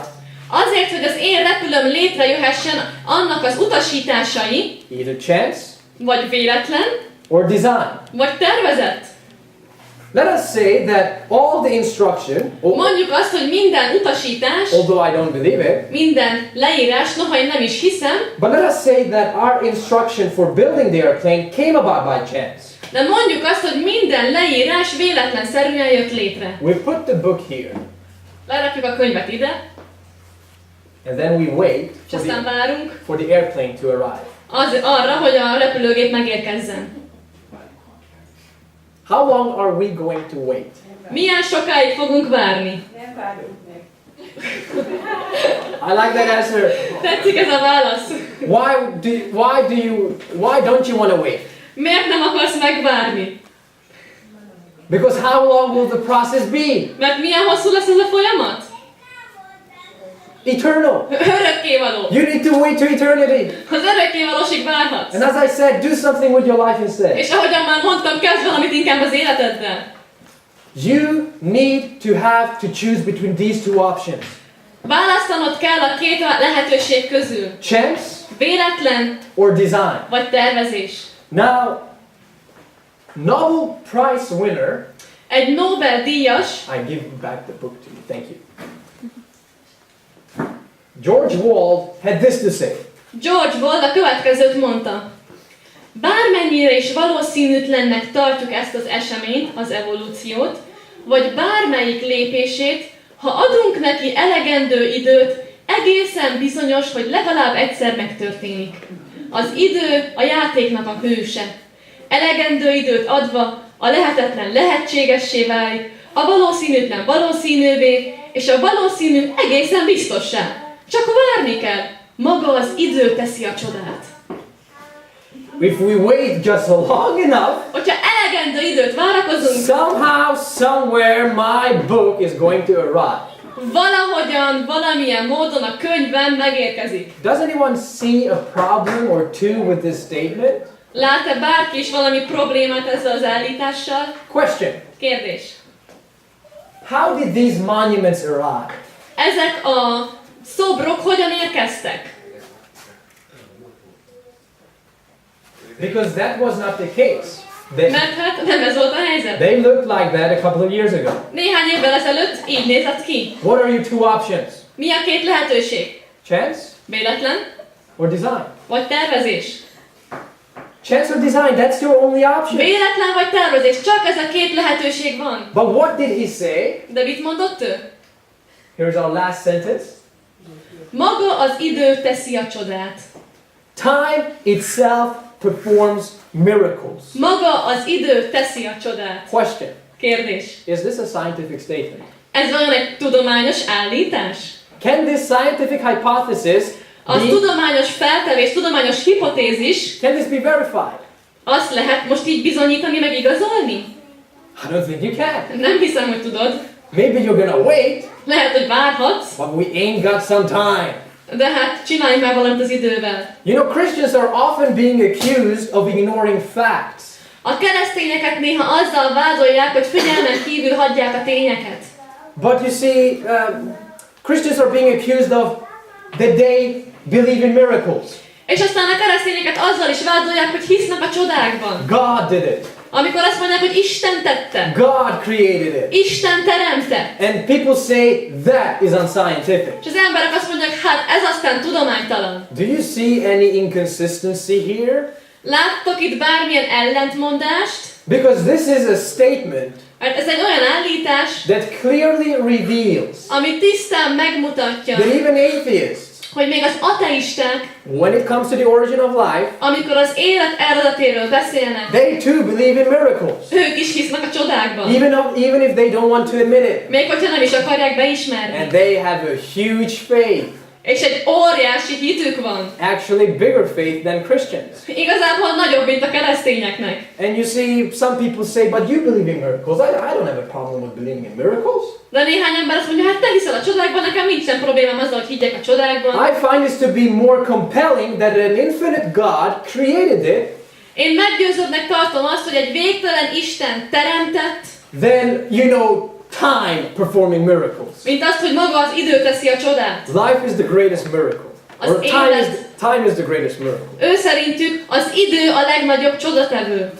S2: Azért, hogy az én repülőm létrejöhessen, annak az utasításai,
S1: either chance
S2: vagy véletlen,
S1: or design.
S2: vagy tervezett.
S1: Let us say that all the instruction,
S2: Mondjuk azt, hogy minden utasítás,
S1: although I don't believe it,
S2: minden leírás, noha én nem is hiszem,
S1: but let us say that our instruction for building the airplane came about by chance.
S2: de mondjuk azt, hogy minden leírás véletlenszerűen jött létre.
S1: We put the book here,
S2: Lerakjuk a könyvet ide,
S1: and then we wait
S2: és aztán várunk
S1: for the airplane to arrive.
S2: arra, hogy a repülőgép megérkezzen.
S1: How long are we going to wait?
S2: Milyen sokáig fogunk várni?
S1: I like that answer.
S2: Tetszik ez a válasz?
S1: Why don't you want to wait?
S2: Miért nem akarsz megvárni?
S1: Because how long will the process be?
S2: Mert milyen hosszú lesz ez a folyamat?
S1: Eternal.
S2: Örökkévaló.
S1: You need to wait to eternity.
S2: Az örökkévalósig várhatsz.
S1: And as I said, do something with your life instead.
S2: És ahogyan már mondtam, kezd valamit inkább az életeddel.
S1: You need to have to choose between these two options.
S2: Választanod kell a két lehetőség közül.
S1: Chance
S2: Véletlen
S1: or design.
S2: vagy tervezés.
S1: Now, Nobel Prize winner,
S2: Egy Nobel-díjas,
S1: I give back the book to you, thank you. George Wald had this to say.
S2: George Wald a következőt mondta. Bármennyire is valószínűtlennek tartjuk ezt az eseményt, az evolúciót, vagy bármelyik lépését, ha adunk neki elegendő időt, egészen bizonyos, hogy legalább egyszer megtörténik. Az idő a játéknak a hőse. Elegendő időt adva a lehetetlen lehetségessé válik, a valószínűtlen valószínűvé, és a valószínű egészen biztossá. Csak várni kell. Maga az idő teszi a csodát.
S1: If we wait just long enough,
S2: Hogyha elegendő időt várakozunk,
S1: somehow, somewhere, my book is going to arrive.
S2: valahogyan, valamilyen módon a könyvben megérkezik.
S1: Does anyone see a problem or two with this statement?
S2: Lát-e bárki is valami problémát ezzel az állítással?
S1: Question.
S2: Kérdés.
S1: How did these monuments arrive?
S2: Ezek a szobrok hogyan érkeztek?
S1: Because that was not the case. They,
S2: Mert hát nem ez volt a helyzet.
S1: they looked like that a couple of years ago.
S2: Néhány évvel ezelőtt így nézett ki.
S1: What are your two options?
S2: Mi a két lehetőség?
S1: Chance
S2: Véletlen,
S1: or design?
S2: vagy tervezés?
S1: Chance or design, that's your only option.
S2: Véletlen vagy tervezés, csak ez a két lehetőség van.
S1: But what did he say?
S2: De mit mondott ő?
S1: Here's our last sentence.
S2: Maga az idő teszi a csodát.
S1: Time itself performs miracles.
S2: Maga az idő teszi a csodát.
S1: Question.
S2: Kérdés.
S1: Is this a scientific statement?
S2: Ez vajon egy tudományos állítás?
S1: Can this scientific hypothesis
S2: Az
S1: be,
S2: tudományos feltevés, tudományos hipotézis,
S1: can this be verified?
S2: azt lehet most így bizonyítani, meg igazolni?
S1: I don't think you can.
S2: Nem hiszem, hogy tudod.
S1: Maybe you're gonna wait,
S2: Lehet, hogy várhatsz,
S1: but we ain't got some time.
S2: de hát csinálj már valamit az idővel.
S1: You know, Christians are often being accused of ignoring facts.
S2: A keresztényeket néha azzal vádolják, hogy figyelmen kívül hagyják a tényeket.
S1: But you see, Christians are being accused of that they believe in miracles.
S2: És aztán a keresztényeket azzal is vádolják, hogy hisznek a csodákban.
S1: God did it.
S2: Amikor azt mondják, hogy Isten tette.
S1: God created it.
S2: Isten teremte.
S1: And people say that is unscientific.
S2: És az emberek azt mondják, hát ez aztán tudománytalan.
S1: Do you see any inconsistency here?
S2: Láttok itt bármilyen ellentmondást?
S1: Because this is a statement
S2: Mert ez egy olyan állítás,
S1: that clearly reveals
S2: ami tisztán megmutatja,
S1: that even atheists,
S2: hogy még az ateisták,
S1: when it comes to the origin of life,
S2: amikor az élet eredetéről beszélnek,
S1: they too believe in miracles.
S2: ők is hisznek a csodákban.
S1: Even if they don't want to admit it.
S2: Még hogyha nem is akarják beismerni.
S1: And they have a huge faith.
S2: És egy óriási hitük van.
S1: Actually bigger faith than Christians.
S2: Igazából nagyobb, mint a keresztényeknek.
S1: And you see, some people say, but you believe in miracles. I don't have a problem with believing in miracles.
S2: De néhány ember azt mondja, hát te hiszel a csodákban, nekem nincsen problémám azzal, hogy higgyek a csodákban.
S1: I find this to be more compelling that an infinite God created it
S2: Én meggyőződnek tartom azt, hogy egy végtelen Isten teremtett,
S1: than, you know, time performing miracles.
S2: mint azt, hogy maga az idő teszi a csodát.
S1: Life is the greatest miracle.
S2: Az
S1: Or
S2: élet.
S1: time is the greatest miracle.
S2: Ő szerintük az idő a legnagyobb csodatevő.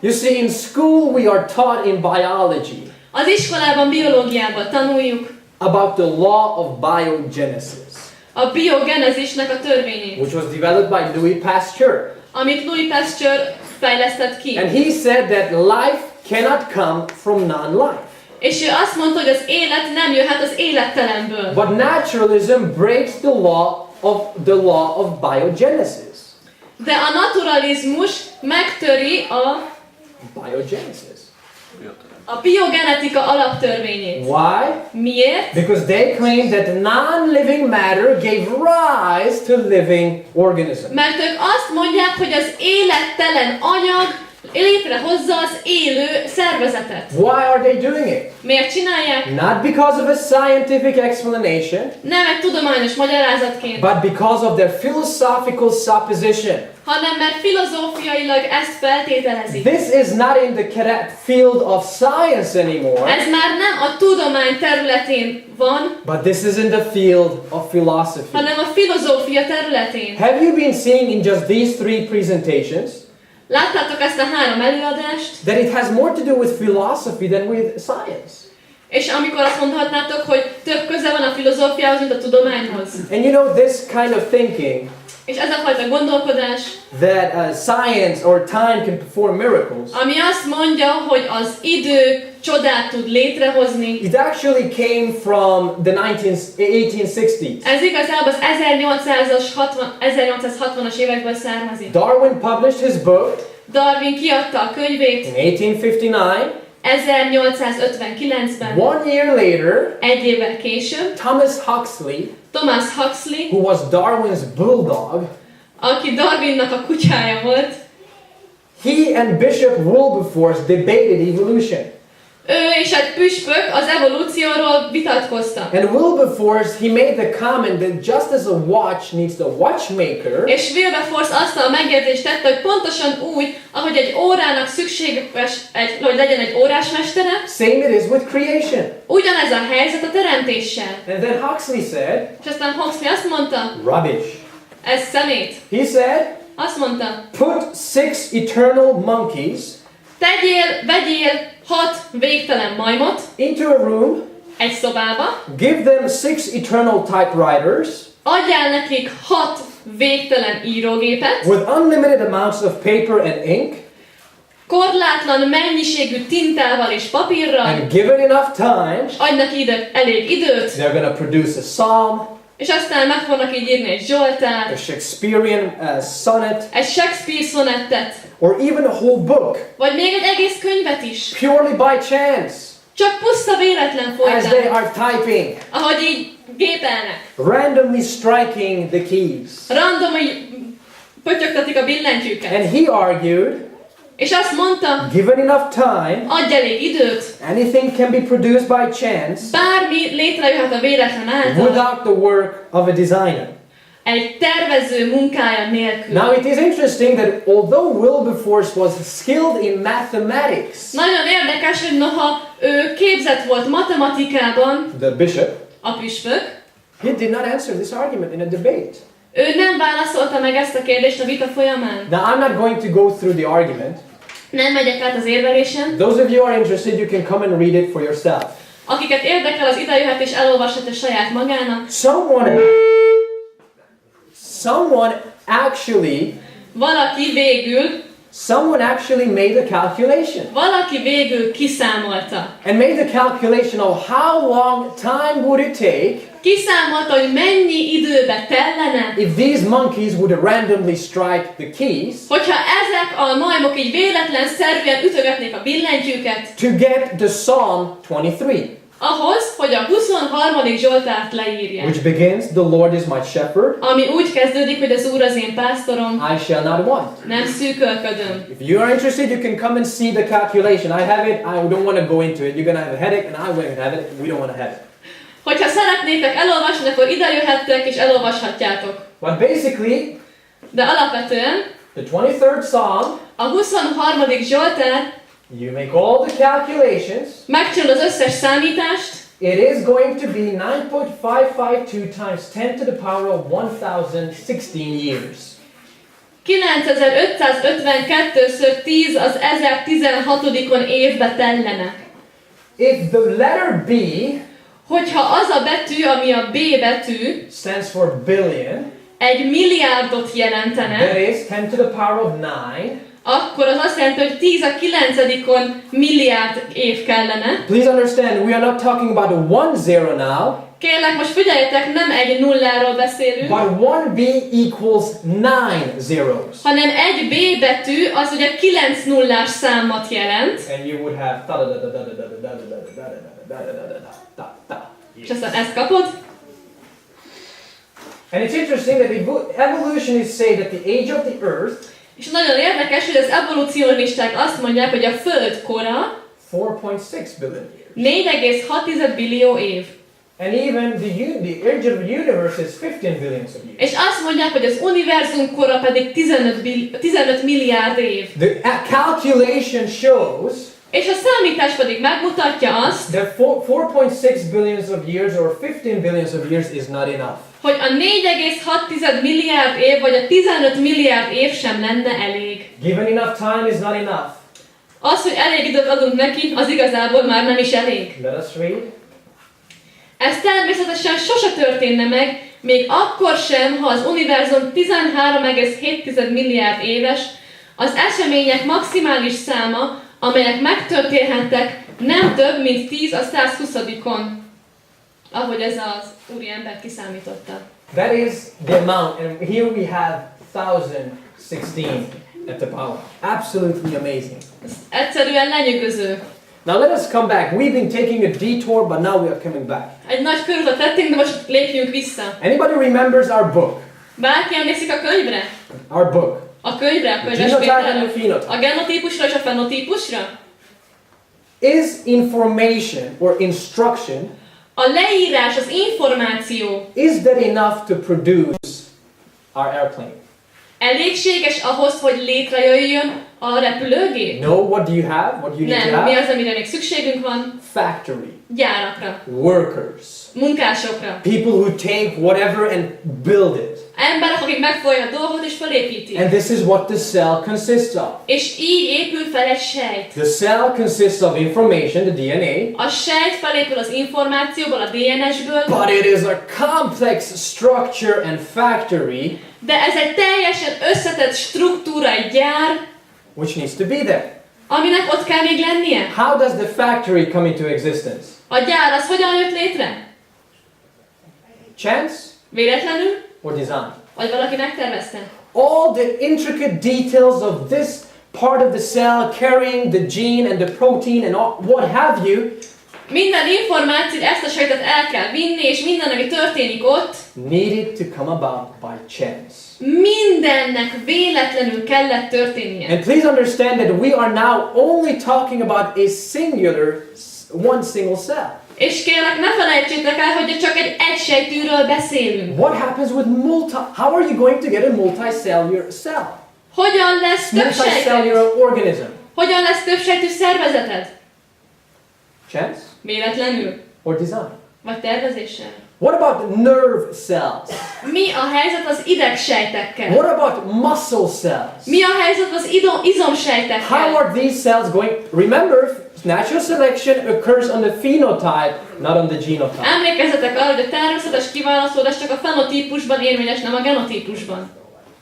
S1: You see, in school we are taught in biology
S2: Az iskolában, biológiában tanuljuk
S1: about the law of biogenesis,
S2: a biogenezisnek a törvényét,
S1: which was developed by Louis Pasteur.
S2: amit Louis Pasteur fejlesztett ki.
S1: And he said that life cannot come from non-life.
S2: És ő azt mondta, hogy az élet nem jöhet az élettelenből.
S1: But naturalism breaks the law of biogenesis.
S2: De a naturalizmus megtöri a biogenetika alaptörvényét.
S1: Why?
S2: Miért?
S1: Because they claim that non-living matter gave rise to living organisms.
S2: Mert ők azt mondják, hogy az élettelen anyag létrehozza az élő szervezetet.
S1: Why are they doing it?
S2: Miért csinálják?
S1: Not because of a scientific explanation,
S2: Nem egy tudományos magyarázatként,
S1: but because of their philosophical supposition.
S2: hanem mert filozófiailag ezt feltételezik.
S1: This is not in the field of science anymore,
S2: Ez már nem a tudomány területén van,
S1: but this is in the field of philosophy.
S2: hanem a filozófia területén.
S1: Have you been seeing in just these three presentations
S2: Láttátok ezt a három előadást?
S1: that it has more to do with philosophy than with science?
S2: És amikor azt mondhatnátok, hogy több köze van a filozófiához, mint a tudományhoz.
S1: And you know, this kind of thinking
S2: És ez a fajta gondolkodás,
S1: that science or time can perform miracles,
S2: ami azt mondja, hogy az idő csodát tud létrehozni,
S1: it actually came from the 1860s.
S2: ez igazából az 1860-as évekből származik.
S1: Darwin published his book
S2: Darwin kiadta a könyvét
S1: in 1859.
S2: 1859-ben.
S1: 1 year later,
S2: Egy évvel később
S1: Thomas Huxley,
S2: Thomas Huxley,
S1: who was Darwin's bulldog,
S2: aki Darwinnak a kutyája volt,
S1: he and Bishop Wilberforce debated evolution.
S2: Ő és egy püspök az evolúcióról vitatkoztak.
S1: And Wilberforce, he made the comment that just as a watch needs the watchmaker,
S2: És Wilberforce azt a megjegyzést tette, hogy pontosan úgy, ahogy egy órának szükséges, hogy legyen egy órásmestere,
S1: same it is with creation.
S2: ugyanez a helyzet a teremtéssel.
S1: And then Huxley said,
S2: És aztán Huxley azt mondta,
S1: rubbish.
S2: ez szemét.
S1: He said,
S2: Azt mondta,
S1: put 6 eternal monkeys
S2: vegyél 6 végtelen majmot
S1: into a room,
S2: egy szobába,
S1: give them 6 eternal typewriters
S2: adjál nekik 6 végtelen írógépet,
S1: with unlimited amounts of paper and ink,
S2: korlátlan mennyiségű tintával és papírral,
S1: and given enough time,
S2: és adj neki elég időt,
S1: they're going to produce a psalm,
S2: és aztán meg fognak így írni egy zsoltárt,
S1: a Shakespearean sonnet,
S2: egy Shakespeare szonettet,
S1: or even a whole book,
S2: vagy még egy egész könyvet is.
S1: purely by chance,
S2: Csak puszta véletlen
S1: as they
S2: folytán,
S1: are typing,
S2: ahogy így gépelnek.
S1: randomly striking the keys.
S2: Random így pötyögtetik a billentyűket.
S1: And he argued,
S2: És azt mondta,
S1: given enough time,
S2: adj elég időt,
S1: anything can be produced by chance
S2: bármi létrejöhet a véletlen által,
S1: without the work of a designer.
S2: egy tervező munkája nélkül.
S1: Now it is interesting that although Wilberforce was skilled in mathematics,
S2: Nagyon érdekes, hogy noha ő képzett volt matematikában,
S1: the bishop,
S2: a püspök,
S1: he did not answer this argument in a debate.
S2: ő nem válaszolta meg ezt a kérdést a vita folyamán.
S1: Now I'm not going to go through the argument.
S2: Nem megyek át az érvelésen.
S1: Those of you who are interested, you can come and read it for yourself.
S2: Akiket érdekel, az ide jöhet és elolvashatja saját magának.
S1: Someone actually made a calculation.
S2: Valaki végül kiszámolta.
S1: And made the calculation of how long time would it take
S2: Kiszámolta, hogy mennyi időbe tellene,
S1: if these monkeys would randomly strike the keys
S2: hogyha ezek a majmok így véletlenszerűen ütögetnék a billentyűket,
S1: to get the Psalm 23,
S2: ahhoz, hogy a 23. Zsoltárt leírják.
S1: which begins, the Lord is my shepherd,
S2: Ami úgy kezdődik, hogy az Úr az én pásztorom,
S1: I shall not want.
S2: nem szűkölködöm.
S1: If you are interested, you can come and see the calculation. I have it. I don't want to go into it. You're going to have a headache and I won't have it. We don't want to have it.
S2: Hogyha szeretnétek elolvasni, akkor ide jöhettek és elolvashatjátok.
S1: But basically,
S2: De alapvetően
S1: the 23rd Psalm,
S2: a 23. Zsoltár
S1: you make all the calculations.
S2: megcsinálod az összes számítást,
S1: It is going to be 9.552 times 10 to the power of 1016 years.
S2: 9552-ször 10 az 1016. évbe tellene.
S1: If the letter B
S2: Hogyha az a betű, ami a B betű,
S1: stands for billion,
S2: egy milliárdot jelentene,
S1: that is 10 to the power of 9,
S2: akkor az azt jelenti, hogy 10 a 9. milliárd év kellene.
S1: please understand, we are not talking about a 1 zero now,
S2: Kérlek, most figyeljetek, nem egy nulláról beszélünk,
S1: but 1B equals 9 zeros.
S2: hanem egy B betű az ugye 9 nullás számot jelent,
S1: And you would have
S2: és aztán ezt kapod.
S1: And it's interesting that evolutionists say that the age of the earth,
S2: És nagyon érdekes, hogy az evolucionisták azt mondják, hogy a Föld kora
S1: 4.6 billion years.
S2: 4,6 billió év.
S1: And even the age of the universe is 15 billions of years.
S2: És azt mondják, hogy az univerzum kora pedig 15 milliárd év.
S1: The calculation shows
S2: És a számítás pedig megmutatja azt,
S1: that 4.6 billions of years or 15 billions of years is not enough.
S2: hogy a 4,6 milliárd év vagy a 15 milliárd év sem lenne elég.
S1: Given enough time is not enough.
S2: Az, hogy elég időt adunk neki, az igazából már nem is elég.
S1: Let us read.
S2: Ez természetesen sose történne meg, még akkor sem, ha az univerzum 13,7 milliárd éves, az események maximális száma, amelyek megtörténhettek, nem több, mint 10 a 120-on, ahogy ez az úriember kiszámította.
S1: That is the amount, and here we have 1016 at the power. Absolutely amazing.
S2: Ez egyszerűen lenyűgöző.
S1: Now let us come back. We've been taking a detour, but now we are coming back.
S2: Egy nagy körutat tettünk, de most lépjünk vissza.
S1: Anybody remembers our book?
S2: Bárki emlékszik a könyvre?
S1: Our book.
S2: A könyvre, a könyves
S1: Genotype and
S2: Péterre?
S1: the phenotype.
S2: A genotípusra és a fenotípusra?
S1: Is information or instruction,
S2: A leírás, az információ
S1: is that enough to produce our airplane?
S2: elégséges ahhoz, hogy létrejöjjön a repülőgép?
S1: No, what do you have? What do you need to
S2: Nem, mi
S1: have?
S2: az, amire még szükségünk van?
S1: Factory,
S2: Gyárakra,
S1: workers,
S2: munkásokra,
S1: people who take whatever and build it.
S2: emberek, akik megfogják a dolgot és felépítik.
S1: And this is what the cell consists of.
S2: És így épül fel egy sejt.
S1: The cell consists of information, the DNA,
S2: A sejt felépül az információból, a DNS-ből,
S1: but it is a complex structure and factory
S2: de ez egy teljesen összetett struktúra, egy gyár,
S1: which needs to be there.
S2: aminek ott kell még lennie.
S1: How does the factory come into existence?
S2: A gyár az hogyan jött létre?
S1: Chance
S2: Véletlenül?
S1: or design?
S2: Vagy valaki megtervezte?
S1: All the intricate details of this part of the cell carrying the gene and the protein and all, what have you,
S2: Minden információt, ezt a sejtet el kell vinni, és minden, ami történik ott,
S1: needed to come about by chance.
S2: mindennek véletlenül kellett történnie.
S1: And please understand that we are now only talking about a one single cell.
S2: És kérlek, ne felejtsétek el, hogy csak egy egysejtűről beszélünk.
S1: What happens with how are you going to get a multicellular cell?
S2: Hogyan lesz többsejtű?
S1: Multicellular organism.
S2: Hogyan lesz többsejtű szervezeted?
S1: Chance
S2: Véletlenül?
S1: or design?
S2: Vagy tervezéssel?
S1: What about nerve cells?
S2: Mi a helyzet az idegsejtekkel?
S1: What about muscle cells?
S2: Mi a helyzet az izomsejtekkel?
S1: How are these cells going? Remember, natural selection occurs on the phenotype, not on the genotype.
S2: Emlékezzetek arra, hogy a természetes kiválasztódás csak a fenotípusban érvényes, nem a genotípusban.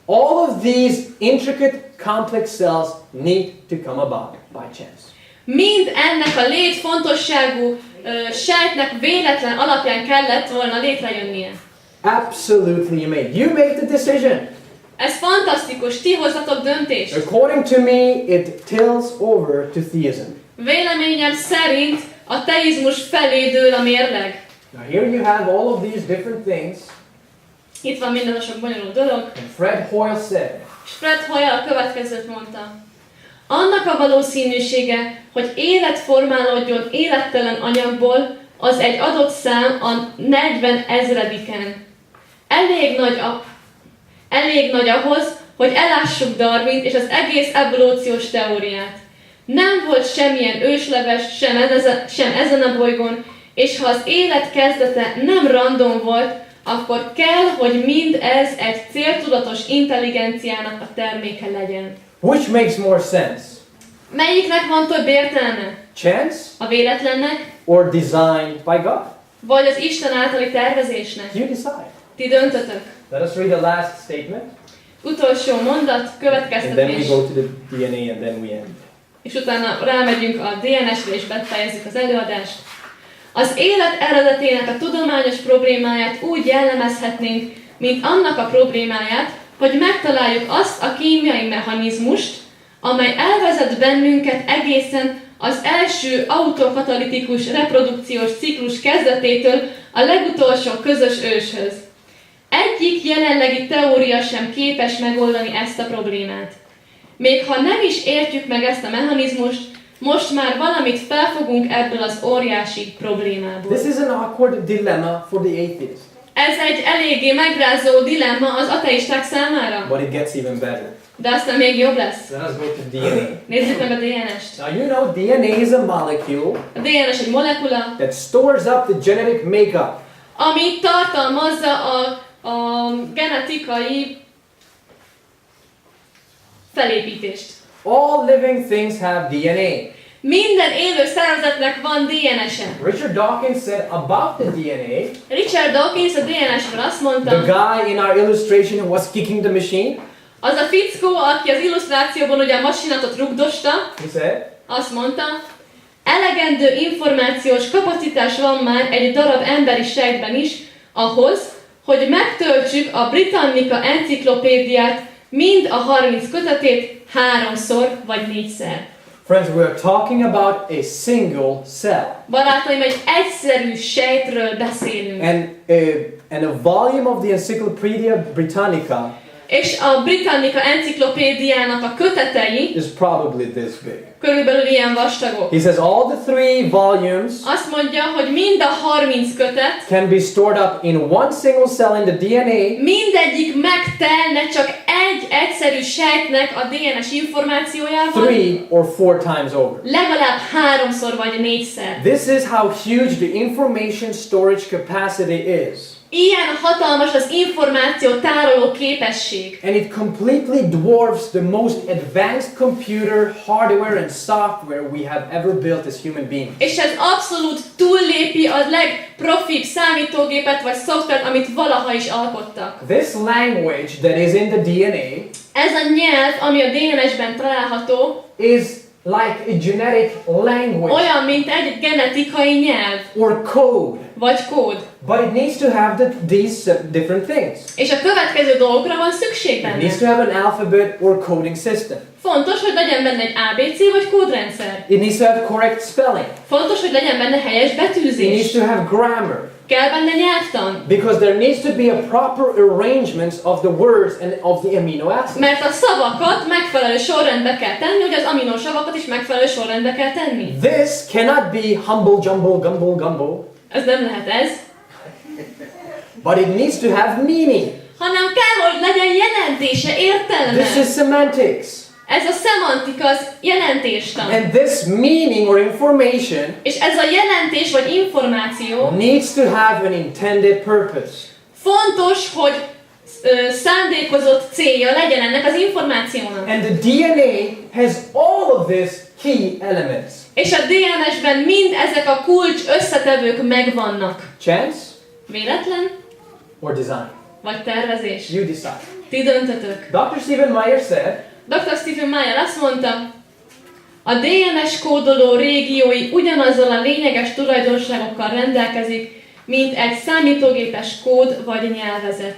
S1: All of these intricate, complex cells need to come about by chance.
S2: Mind ennek a létfontosságú sejtnek véletlen alapján kellett volna létrejönnie.
S1: Absolutely, you made the decision.
S2: Ez fantasztikus, ti hozzatok döntést.
S1: According to me, it tilts over to theism.
S2: Véleményem szerint a teizmus felé dől a mérleg.
S1: Now here you have all of these different things,
S2: Itt van minden a sok bonyolult dolog.
S1: and Fred Hoyle said,
S2: És Fred Hoyle a következőt mondta. Annak a valószínűsége, hogy élet formálódjon élettelen anyagból, az egy adott szám a 40 000-en. Elég nagy ahhoz, hogy elássuk Darwint és az egész evolúciós teóriát. Nem volt semmilyen ősleves, sem ezen a bolygón, és ha az élet kezdete nem random volt, akkor kell, hogy mindez egy céltudatos intelligenciának a terméke legyen.
S1: which makes more sense?
S2: Melyiknek van több értelme?
S1: Chance
S2: A véletlennek,
S1: or designed by God?
S2: vagy az Isten általi tervezésnek?
S1: You decide.
S2: Ti döntötök.
S1: Let us read the last statement,
S2: Utolsó mondat,
S1: and then we
S2: következtetés,
S1: go to the DNA, and then we end.
S2: és utána rámegyünk a DNS-re és befejezzük az előadást. Az élet eredetének a tudományos problémáját úgy jellemezhetnénk, mint annak a problémáját, hogy megtaláljuk azt a kémiai mechanizmust, amely elvezet bennünket egészen az első autokatalitikus reprodukciós ciklus kezdetétől a legutolsó közös őshöz. Egyik jelenlegi teória sem képes megoldani ezt a problémát. Még ha nem is értjük meg ezt a mechanizmust, most már valamit felfogunk ebből az óriási problémából.
S1: This is an awkward dilemma for the atheist,
S2: Ez egy eléggé megrázó dilemma az ateisták számára,
S1: but it gets even better.
S2: de aztán még jobb lesz.
S1: Let us go to DNA.
S2: Nézzük meg a DNS-t.
S1: Now you know DNA is a molecule
S2: A DNS egy molekula,
S1: that stores up the genetic makeup.
S2: ami tartalmazza a genetikai felépítést.
S1: All living things have DNA.
S2: Minden élő szervezetnek van DNS-e.
S1: Richard Dawkins said about the DNA,
S2: Richard Dawkins a DNS-ről azt mondta,
S1: the guy in our illustration who was kicking the machine,
S2: az a fickó, aki az illusztrációban ugye a masinatot rugdosta,
S1: he said,
S2: azt mondta, elegendő információs kapacitás van már egy darab emberi sejtben is ahhoz, hogy megtöltsük a Britannica enciklopédiát mind a 30 kötetét 3-szor vagy 4-szer.
S1: friends, we are talking about a single cell.
S2: Barátaim, egy egyszerű sejtről beszélünk.
S1: And a volume of the Encyclopedia Britannica
S2: És a Britannica enciklopédiának a kötetei
S1: is probably this big.
S2: körülbelül ilyen vastagok.
S1: He says all the 3 volumes
S2: Azt mondja, hogy mind a 30 kötet,
S1: can be stored up in one single cell in the DNA,
S2: mindegyik megtelne csak egy egyszerű sejtnek a DNS információjával,
S1: 3 or 4 times over.
S2: legalább 3-szor vagy 4-szer.
S1: This is how huge the information storage capacity is.
S2: Ilyen hatalmas az információ tároló képesség.
S1: And it completely dwarfs the most advanced computer hardware and software we have ever built as human beings.
S2: És ez abszolút túllépi a legprofibb számítógépet vagy szoftvert, amit valaha is alkottak.
S1: This language that is in the DNA
S2: Ez a nyelv, ami a DNS-ben található,
S1: is like a genetic language
S2: olyan, mint egy genetikai nyelv,
S1: or code,
S2: vagy kód.
S1: but it needs to have these different things.
S2: És a következő dolgokra van szükség
S1: It
S2: benne.
S1: needs to have an alphabet or coding system.
S2: Fontos, hogy legyen benne egy ABC vagy kódrendszer.
S1: It needs to have correct spelling.
S2: Fontos, hogy legyen benne helyes
S1: It needs
S2: betűzés.
S1: to have grammar.
S2: Kell benne nyelvtan.
S1: Because there needs to be a proper arrangement of the words and of the amino acids.
S2: Mert a szavakat megfelelő sorrendbe kell tenni, hogy az aminosavakat is megfelelő sorrendbe kell tenni.
S1: This cannot be humble jumble gumble gumble,
S2: Ez nem lehet ez.
S1: but it needs to have meaning.
S2: Hanem kell, hogy legyen jelentése, értelme.
S1: This is semantics.
S2: Ez a szemantika, az jelentéstan.
S1: And this meaning or information
S2: És ez a jelentés vagy információ
S1: needs to have an intended purpose.
S2: fontos, hogy szándékozott célja legyen ennek az információnak.
S1: And the DNA has all of these key elements.
S2: És a DNS-ben mind ezek a kulcs összetevők megvannak.
S1: Chance
S2: Véletlen
S1: or design?
S2: vagy tervezés?
S1: You decide.
S2: Ti döntötök.
S1: Dr. Stephen Meyer said,
S2: Dr. Stephen Meyer azt mondta, a DNS kódoló régiói ugyanazzal a lényeges tulajdonságokkal rendelkezik, mint egy számítógépes kód vagy nyelvezet.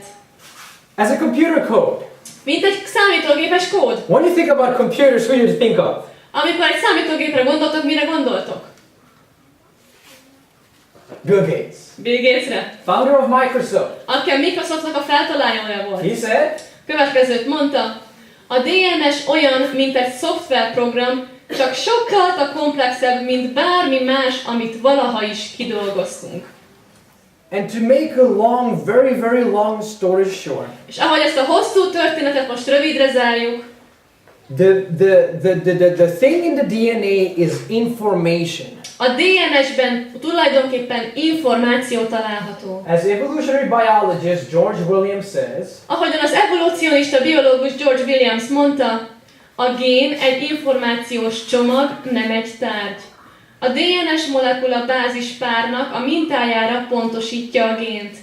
S1: as a computer code.
S2: Mint egy számítógépes kód.
S1: When you think about computers, who do you think of?
S2: Amikor egy számítógépre gondoltok, mire gondoltok?
S1: Bill Gates,
S2: Bill Gatesre,
S1: founder of Microsoft.
S2: aki a Microsoftnak a feltalálója volt.
S1: He said,
S2: Következőt mondta, a DNS olyan, mint egy szoftverprogram, csak sokkal komplexebb, mint bármi más, amit valaha is kidolgoztunk.
S1: and to make a long, very, very long story short,
S2: És ahogy ezt a hosszú történetet most rövidre zárjuk,
S1: the thing in the DNA is information.
S2: a DNS-ben tulajdonképpen információ található.
S1: As evolutionary biologist George Williams says,
S2: Ahogyan az evolúcionista biológus George Williams mondta, a gén egy információs csomag, nem egy tárgy. A DNS molekula bázispárnak a mintájára pontosítja a gént.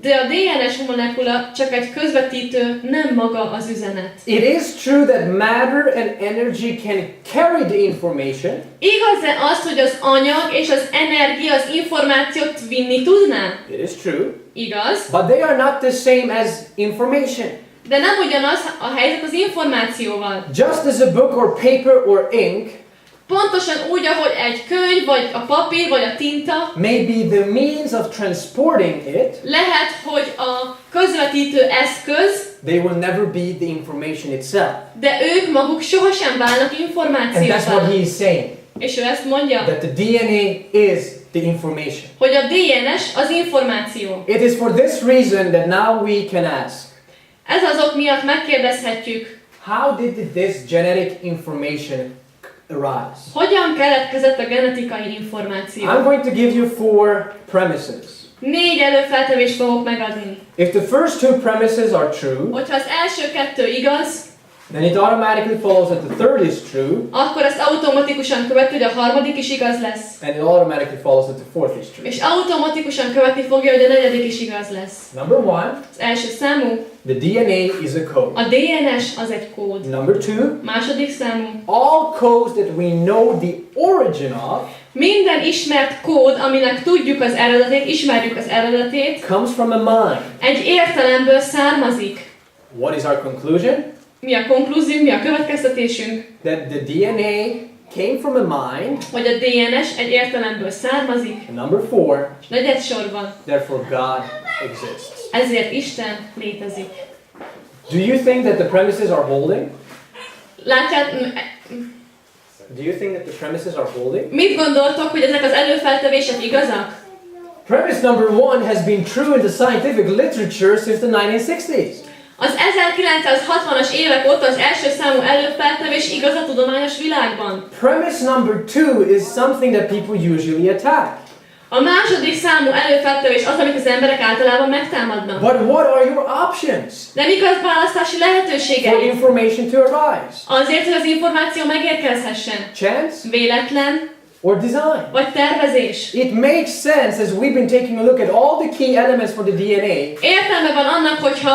S2: De a DNS molekula csak egy közvetítő, nem maga az üzenet.
S1: it is true that matter and energy can carry the information,
S2: Igaz-e az, hogy az anyag és az energia az információt vinni tudná?
S1: it is true,
S2: Igaz,
S1: but they are not the same as information.
S2: de nem ugyanaz a helyzet az információval.
S1: Just as a book or paper or ink
S2: Pontosan úgy, ahogy egy könyv, vagy a papír, vagy a tinta,
S1: may be the means of transporting it,
S2: lehet, hogy a közvetítő eszköz,
S1: they will never be the information itself.
S2: de ők maguk sohasem válnak
S1: And that's what
S2: információvá.
S1: he is saying,
S2: És ő ezt mondja,
S1: that the DNA is the information.
S2: hogy a DNS az információ.
S1: It is for this reason that now we can ask,
S2: Ez azok miatt megkérdezhetjük,
S1: how did this genetic information arise?
S2: hogyan keletkezett a genetikai információ?
S1: I'm going to give you 4 premises.
S2: 4 előfeltevést fogok megadni.
S1: If the first 2 premises are true,
S2: Hogyha az első 2 igaz,
S1: then it automatically follows that the third is true,
S2: akkor ezt automatikusan követi, hogy a harmadik is igaz lesz.
S1: and it automatically follows that the fourth is true.
S2: És automatikusan követni fogja, hogy a negyedik is igaz lesz.
S1: Number 1,
S2: Az első számú,
S1: the DNA is a code.
S2: a DNS az egy kód.
S1: Number 2,
S2: Második számú,
S1: all codes that we know the origin of
S2: minden ismert kód, aminek tudjuk az eredetét, ismerjük az eredetét,
S1: comes from a mind.
S2: egy értelemből származik.
S1: What is our conclusion?
S2: Mi a konklúzió, mi a következtetésünk?
S1: That the DNA came from a mind.
S2: Hogy a DNS egy értelemből származik,
S1: And number 4,
S2: és negyedsorban,
S1: therefore God exists.
S2: ezért Isten létezik.
S1: Do you think that the premises are holding? Do you think that the premises are holding?
S2: Mit gondoltok, hogy ezek az előfeltevések igazak?
S1: Premise number one has been true in the scientific literature since the 1960s.
S2: Az 1960-as évek óta az első számú előfeltevés igaz a tudományos világban.
S1: Premise number two is something that people usually attack.
S2: A második számú előfeltevés az, amit az emberek általában megtámadnak.
S1: But what are your options
S2: De mik az választási
S1: for
S2: lehetőségei?
S1: information to arise?
S2: Azért, hogy az információ megérkezhessen.
S1: Chance
S2: Véletlen,
S1: or design?
S2: vagy tervezés.
S1: It makes sense as we've been taking a look at all the key elements for the DNA.
S2: Értelme van annak, hogyha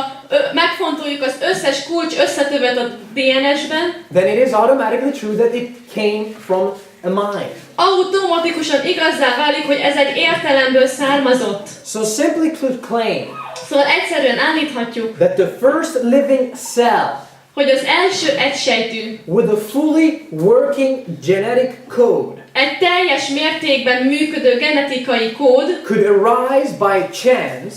S2: megfontoljuk az összes kulcs összetövet a DNS-ben,
S1: Then it is automatically true that it came from a mind.
S2: automatikusan igazzá válik, hogy ez egy értelemből származott.
S1: So simply could claim
S2: Szóval egyszerűen állíthatjuk,
S1: that the first living cell
S2: hogy az első egysejtű
S1: with a fully working genetic code
S2: egy teljes mértékben működő genetikai kód,
S1: could arise by chance.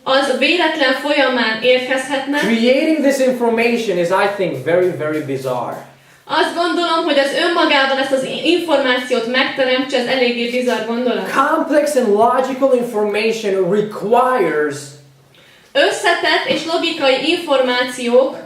S2: az véletlen folyamán érkezhetne.
S1: Creating this information is, I think, very, very bizarre.
S2: Azt gondolom, hogy az önmagában ezt az információt megteremtse, ez eléggé bizarr gondolat.
S1: Complex and logical information requires
S2: Összetett és logikai információk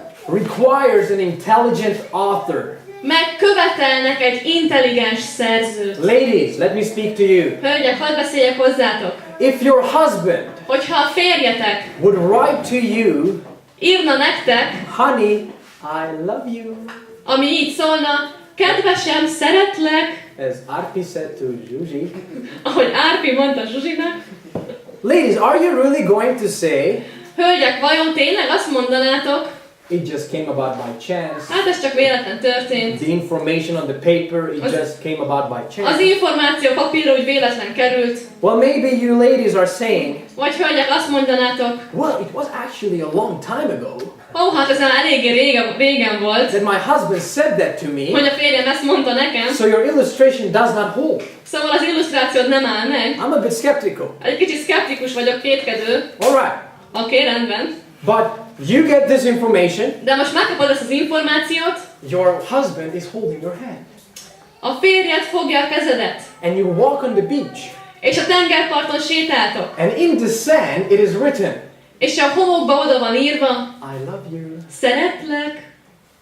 S1: an intelligent author.
S2: megkövetelnek egy intelligens szerzőt.
S1: Ladies, let me speak to you.
S2: Hölgyek, hadd beszéljek hozzátok.
S1: If your husband
S2: Hogyha a férjetek
S1: would write to you,
S2: írna nektek,
S1: honey, I love you,
S2: ami így szólna, kedvesem, szeretlek,
S1: as Arpi said to Juji,
S2: ahogy Árpi mondta Zsuzsinak.
S1: ladies, are you really going to say,
S2: Hölgyek, vajon tényleg azt mondanátok,
S1: it just came about by chance,
S2: hát ez csak véletlen történt.
S1: the information on the paper, it just came about by
S2: Az
S1: chance?
S2: információ papírra úgy véletlen került.
S1: Well, maybe you ladies are saying,
S2: Vagy hölgyek, azt mondanátok,
S1: well, it was actually a long time ago
S2: hát ez már eléggé régen volt,
S1: that my husband said that to me,
S2: hogy a férjem ezt mondta nekem,
S1: so your illustration does not hold.
S2: szóval az illusztrációd nem áll meg.
S1: I'm a bit skeptical.
S2: Egy kicsit szkeptikus vagyok, kétkedő.
S1: Alright,
S2: Oké, rendben.
S1: but you get this information,
S2: De most megkapod ezt az információt,
S1: your husband is holding your hand,
S2: a férjed fogja a kezedet,
S1: and you walk on the beach,
S2: és a tengerparton sétáltok,
S1: and in the sand it is written,
S2: és a homokba oda van írva,
S1: I love you,
S2: szeretlek,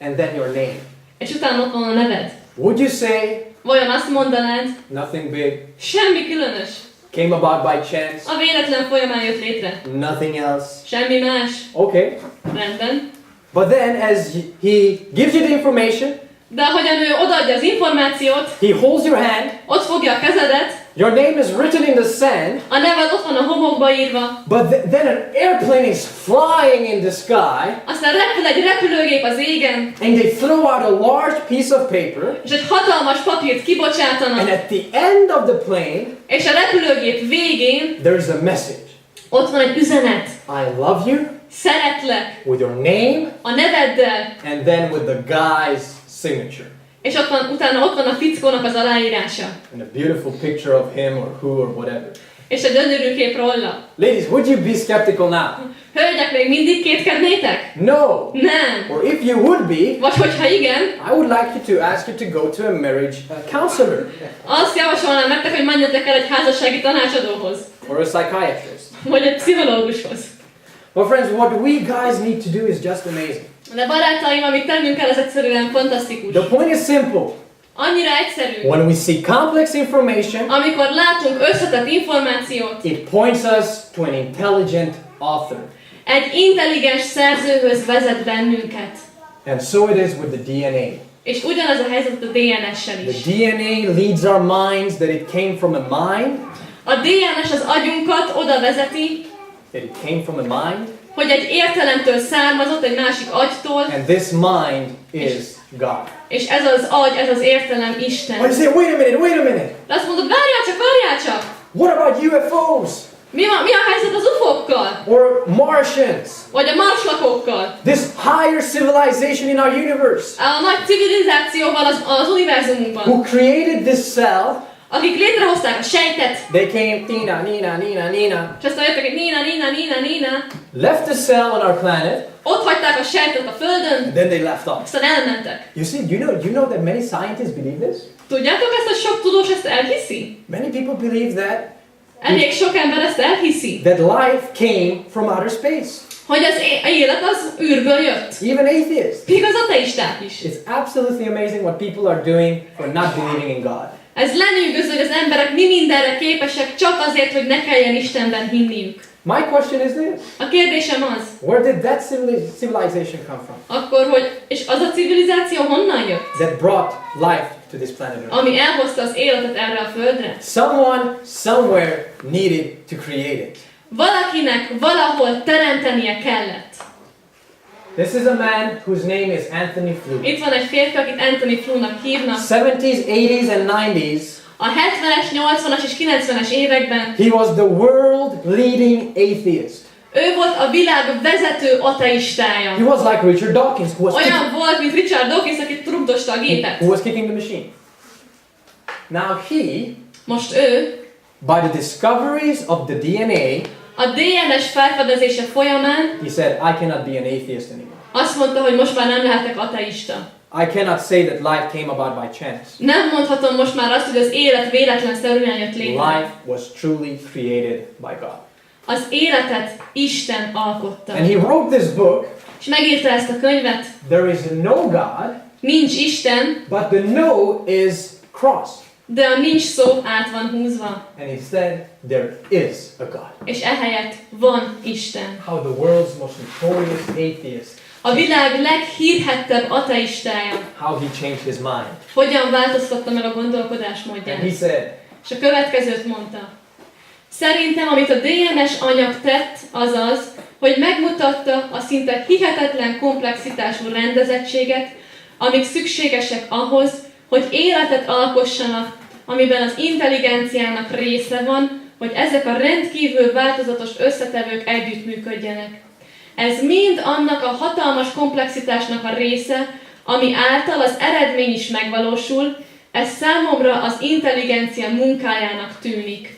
S1: and then your name.
S2: és utána ott van a neved.
S1: Would you say,
S2: Vajon azt mondanád,
S1: nothing big,
S2: semmi különös,
S1: came about by chance,
S2: a véletlen folyamán jött létre,
S1: nothing else?
S2: semmi más,
S1: Okay,
S2: rendben.
S1: but then as he gives you the information,
S2: De ahogyan ő odaadja az információt,
S1: he holds your hand,
S2: ott fogja a kezedet,
S1: your name is written in the sand,
S2: a neved ott van a homokba írva,
S1: but then an airplane is flying in the sky,
S2: aztán repül egy repülőgép az égen,
S1: and they throw out a large piece of paper,
S2: és egy hatalmas papírt
S1: and
S2: kibocsátanak,
S1: at the end of the plane,
S2: és a repülőgép végén
S1: there's a message.
S2: ott van egy üzenet.
S1: I love you,
S2: Szeretlek,
S1: with your name,
S2: a neveddel,
S1: and then with the guy's signature.
S2: és utána ott van a fickónak az aláírása.
S1: And a beautiful picture of him or who or whatever.
S2: És egy gyönyörű kép róla.
S1: Ladies, would you be skeptical now?
S2: Hölgyek, még mindig kétkednétek?
S1: No.
S2: Nem.
S1: Or if you would be,
S2: Vagy hogyha igen,
S1: I would like you to ask you to go to a marriage counselor
S2: azt javasolnám nektek, hogy menjetek el egy házassági tanácsadóhoz.
S1: or a psychiatrist.
S2: Vagy egy pszichológushoz.
S1: Well, friends, what we guys need to do is just amazing.
S2: De barátaim, amit tennünk kell, ez egyszerűen fantasztikus.
S1: The point is simple.
S2: Annyira egyszerű.
S1: When we see complex information,
S2: Amikor látunk összetett információt,
S1: it points us to an intelligent author.
S2: egy intelligens szerzőhöz vezet bennünket.
S1: And so it is with the DNA.
S2: És ugyanaz a helyzet a DNS-sel is.
S1: The DNA leads our minds that it came from a mind,
S2: A DNS az agyunkat oda vezeti,
S1: that it came from a mind,
S2: hogy egy értelemtől származott, egy másik agytól,
S1: and this mind is God.
S2: és ez az agy, ez az értelem Isten.
S1: But you say, wait a minute.
S2: De azt mondod, várjál csak!
S1: What about UFOs?
S2: Mi a helyzet az UFO-kkal?
S1: Or Martians?
S2: Vagy a marslakókkal?
S1: This higher civilization in our universe,
S2: A nagy civilizációval az univerzumunkban.
S1: who created this cell
S2: akik létrehozták a sejtet,
S1: they came, Nina, Nina, Nina, Nina,
S2: és aztán jöttek egy Nina,
S1: left a cell on our planet,
S2: ott hagyták a sejtet a Földön,
S1: and then they left off.
S2: aztán elmentek.
S1: You see, you know that many scientists believe this?
S2: Tudjátok ezt, hogy sok tudós ezt elhiszi?
S1: Many people believe that
S2: Elég sok ember ezt elhiszi,
S1: that life came from outer space.
S2: hogy az élet az űrből jött.
S1: Even atheists.
S2: Még az ateisták is.
S1: It's absolutely amazing what people are doing for not believing in God.
S2: Ez lenyűgöző, hogy az emberek mi mindenre képesek csak azért, hogy ne kelljen Istenben hinniük.
S1: My question is this.
S2: A kérdésem az,
S1: Where did that civilization come from?
S2: akkor, hogy és az a civilizáció honnan jött?
S1: That brought life to this planet Earth.
S2: Ami elhozta az életet erre a földre?
S1: Someone, somewhere needed to create it.
S2: Valakinek valahol teremtenie kellett.
S1: This is a man whose name is Anthony Flew.
S2: Itt van egy férfi, akit Anthony Flew-nak hívnak.
S1: 70s, 80s and 90s.
S2: A 70-es, 80-as és 90-es években
S1: He was the world leading atheist.
S2: ő volt a világ vezető ateistája.
S1: He was like Richard Dawkins,
S2: Olyan volt, mint Richard Dawkins, aki trubdosta a gépet.
S1: who was kicking the machine. Now he,
S2: Most ő
S1: by the discoveries of the DNA,
S2: a DNS felfedezése folyamán
S1: he said, I cannot be an atheist anymore.
S2: azt mondta, hogy most már nem lehetek ateista.
S1: I cannot say that life came about by chance.
S2: Nem mondhatom most már azt, hogy az élet véletlenszerűen jött létre.
S1: Life was truly created by God.
S2: Az életet Isten alkotta.
S1: And he wrote this book.
S2: És megírta ezt a könyvet.
S1: There is no God,
S2: Nincs Isten,
S1: but the no is crossed.
S2: de a nincs szó át van húzva.
S1: And he said, there is a God.
S2: És ehelyett van Isten.
S1: How the world's most notorious atheist,
S2: A világ leghírhettebb ateistája
S1: how he changed his mind.
S2: hogyan változtatta meg a
S1: And
S2: gondolkodásmódját.
S1: he said,
S2: És a következőt mondta. Szerintem, amit a DNS anyag tett, az az, hogy megmutatta a szinte hihetetlen komplexitású rendezettséget, amik szükségesek ahhoz, hogy életet alkossanak, amiben az intelligenciának része van, hogy ezek a rendkívül változatos összetevők együttműködjenek. Ez mind annak a hatalmas komplexitásnak a része, ami által az eredmény is megvalósul, ez számomra az intelligencia munkájának tűnik.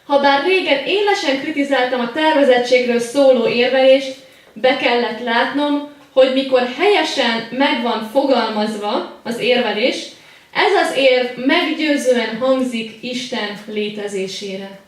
S2: Habár régen élesen kritizáltam a tervezettségről szóló érvelést, be kellett látnom, hogy mikor helyesen meg van fogalmazva az érvelés, ez az érv meggyőzően hangzik Isten létezésére.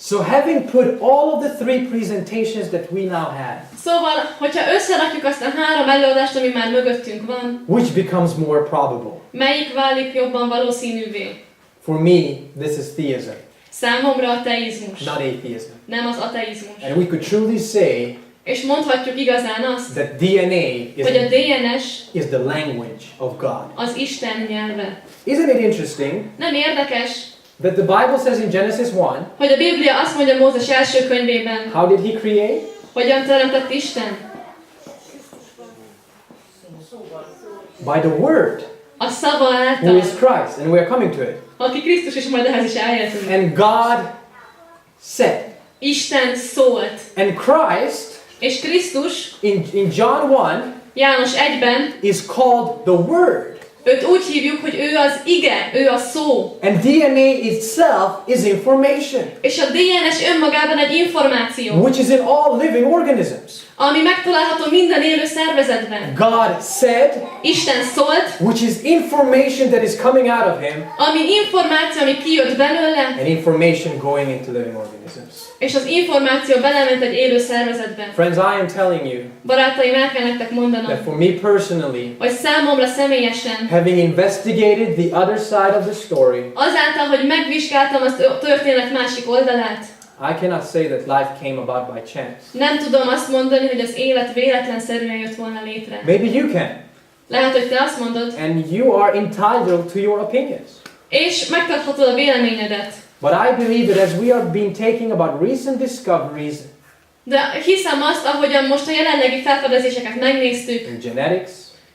S1: so having put all of the three presentations that we now have,
S2: Szóval, hogyha összerakjuk azt a három előadást, ami már mögöttünk van,
S1: which becomes more probable?
S2: melyik válik jobban valószínűvé?
S1: For me, this is theism,
S2: Számomra a teizmus,
S1: not atheism.
S2: nem az ateizmus.
S1: And we could truly say
S2: És mondhatjuk igazán azt,
S1: that DNA
S2: hogy a DNS
S1: is the language of God.
S2: az Isten nyelve.
S1: Isn't it interesting
S2: Nem érdekes,
S1: that the Bible says in Genesis 1,
S2: hogy a Biblia azt mondja Mózes első könyvében,
S1: how did he create?
S2: hogyan teremtett Isten?
S1: By the Word,
S2: A szava
S1: who
S2: által,
S1: is Christ, and we are coming to it.
S2: aki Krisztus, és majd ehhez is eljöttünk.
S1: And God said.
S2: Isten szólt.
S1: And Christ,
S2: És Krisztus
S1: in John 1,
S2: János 1-ben
S1: is called the Word.
S2: őt úgy hívjuk, hogy ő az ige, ő a szó.
S1: And DNA itself is information,
S2: És a DNS önmagában egy információ,
S1: which is in all living organisms.
S2: ami megtalálható minden élő szervezetben.
S1: God said,
S2: Isten szólt,
S1: which is information that is coming out of him,
S2: ami információ, ami kijött belőle,
S1: and information going into living organisms.
S2: és az információ belement egy élő szervezetbe.
S1: Friends, I am telling you
S2: Barátaim, el kell nektek mondanom,
S1: that for me personally,
S2: hogy számomra személyesen,
S1: having investigated the other side of the story,
S2: azáltal, hogy megvizsgáltam a történet másik oldalát,
S1: I cannot say that life came about by chance.
S2: nem tudom azt mondani, hogy az élet véletlenszerűen jött volna létre.
S1: Maybe you can,
S2: Lehet, hogy te azt mondod,
S1: and you are entitled to your opinions.
S2: és megtarthatod a véleményedet.
S1: But I believe that as we have been taking about recent discoveries
S2: De hiszem azt, ahogyan most a jelenlegi felfedezéseket megnéztük,
S1: in genetics,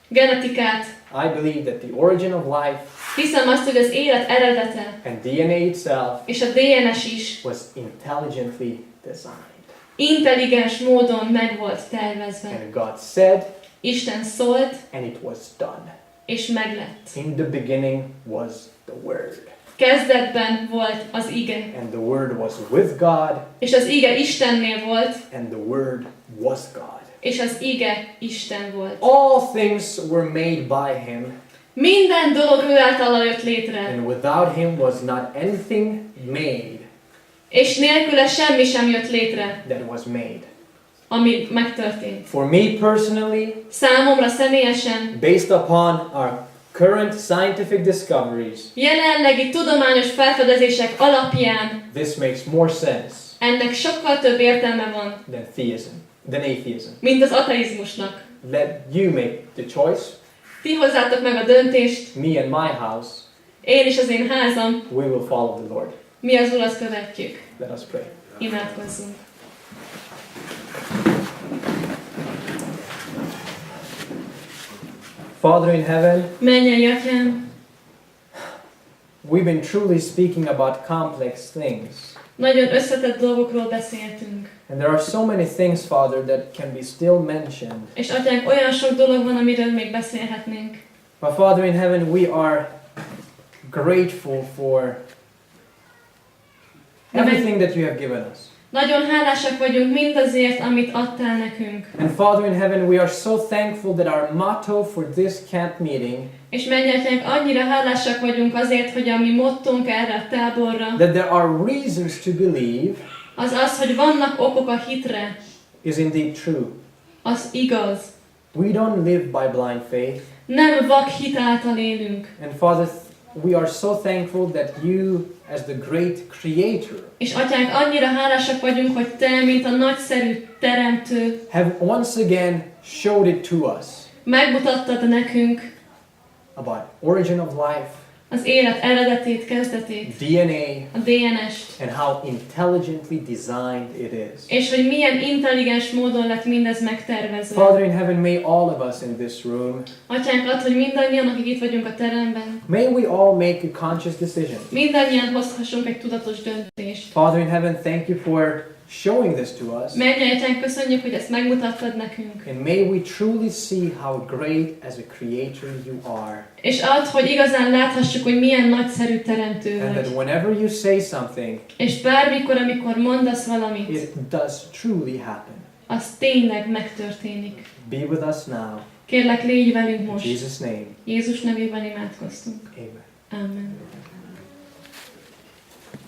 S2: genetikát,
S1: I believe that the origin of life
S2: hiszem azt, hogy az élet eredete
S1: and DNA itself
S2: és a DNS is
S1: was intelligently designed.
S2: intelligens módon meg volt tervezve.
S1: And God said,
S2: Isten szólt,
S1: and it was done.
S2: és meglett.
S1: In the beginning was the Word.
S2: kezdetben volt az ige.
S1: And the Word was with God.
S2: És az ige Istennél volt.
S1: And the Word was God.
S2: És az ige Isten volt.
S1: All things were made by Him.
S2: Minden dolog ő által jött létre.
S1: And without Him was not anything made
S2: És nélküle semmi sem jött létre,
S1: that was made.
S2: ami megtörtént.
S1: For me personally,
S2: Számomra személyesen,
S1: based upon our current scientific discoveries,
S2: jelenlegi tudományos felfedezések alapján
S1: this makes more sense
S2: ennek sokkal több értelme van,
S1: than atheism.
S2: mint az ateizmusnak.
S1: Let you make the choice.
S2: Ti hozzátok meg a döntést,
S1: Me and my house,
S2: én és az én házam,
S1: we will follow the Lord.
S2: mi az Urat követjük.
S1: Let us pray.
S2: Imádkozzunk.
S1: Father in heaven,
S2: Mennyei Atyám,
S1: we've been truly speaking about complex things.
S2: nagyon összetett dolgokról beszéltünk.
S1: And there are so many things, Father, that can be still mentioned.
S2: És Atyánk, olyan sok dolog van, amiről még beszélhetnénk.
S1: But Father in heaven, we are grateful for everything that you have given us.
S2: Nagyon hálásak vagyunk mindazért, amit adtál nekünk.
S1: And Father in heaven, we are so thankful that our motto for this camp meeting,
S2: És Mennyei Atyánk, annyira hálásak vagyunk azért, hogy a mi mottónk erre a táborra,
S1: that there are reasons to believe,
S2: az az, hogy vannak okok a hitre,
S1: is indeed true.
S2: az igaz.
S1: We don't live by blind faith.
S2: Nem vak hit által élünk.
S1: And Father, we are so thankful that you, as the great creator,
S2: És Atyánk, annyira hálásak vagyunk, hogy Te, mint a nagyszerű teremtő,
S1: have once again showed it to us
S2: megmutattad nekünk
S1: about origin of life,
S2: az élet eredetét, kezdetét,
S1: DNA,
S2: a DNS-t,
S1: and how intelligently designed it is.
S2: és hogy milyen intelligens módon lett mindez megtervezve.
S1: Father in heaven, may all of us in this room,
S2: Atyánk, add, hogy mindannyian, akik itt vagyunk a teremben,
S1: may we all make a conscious decision.
S2: mindannyian hozhassunk egy tudatos döntést.
S1: Father in heaven, thank you for showing this to us.
S2: Mennyei Atyánk, köszönjük, hogy ezt megmutattad nekünk.
S1: And may we truly see how great as a creator you are.
S2: És add, hogy igazán láthassuk, hogy milyen nagyszerű teremtő
S1: And
S2: vagy.
S1: that whenever you say something,
S2: És bármikor, amikor mondasz valamit,
S1: it does truly happen.
S2: az tényleg megtörténik.
S1: Be with us now.
S2: Kérlek, légy velünk
S1: In
S2: most.
S1: Jesus' name.
S2: Jézus nevében imádkoztunk.
S1: Amen.
S2: Amen.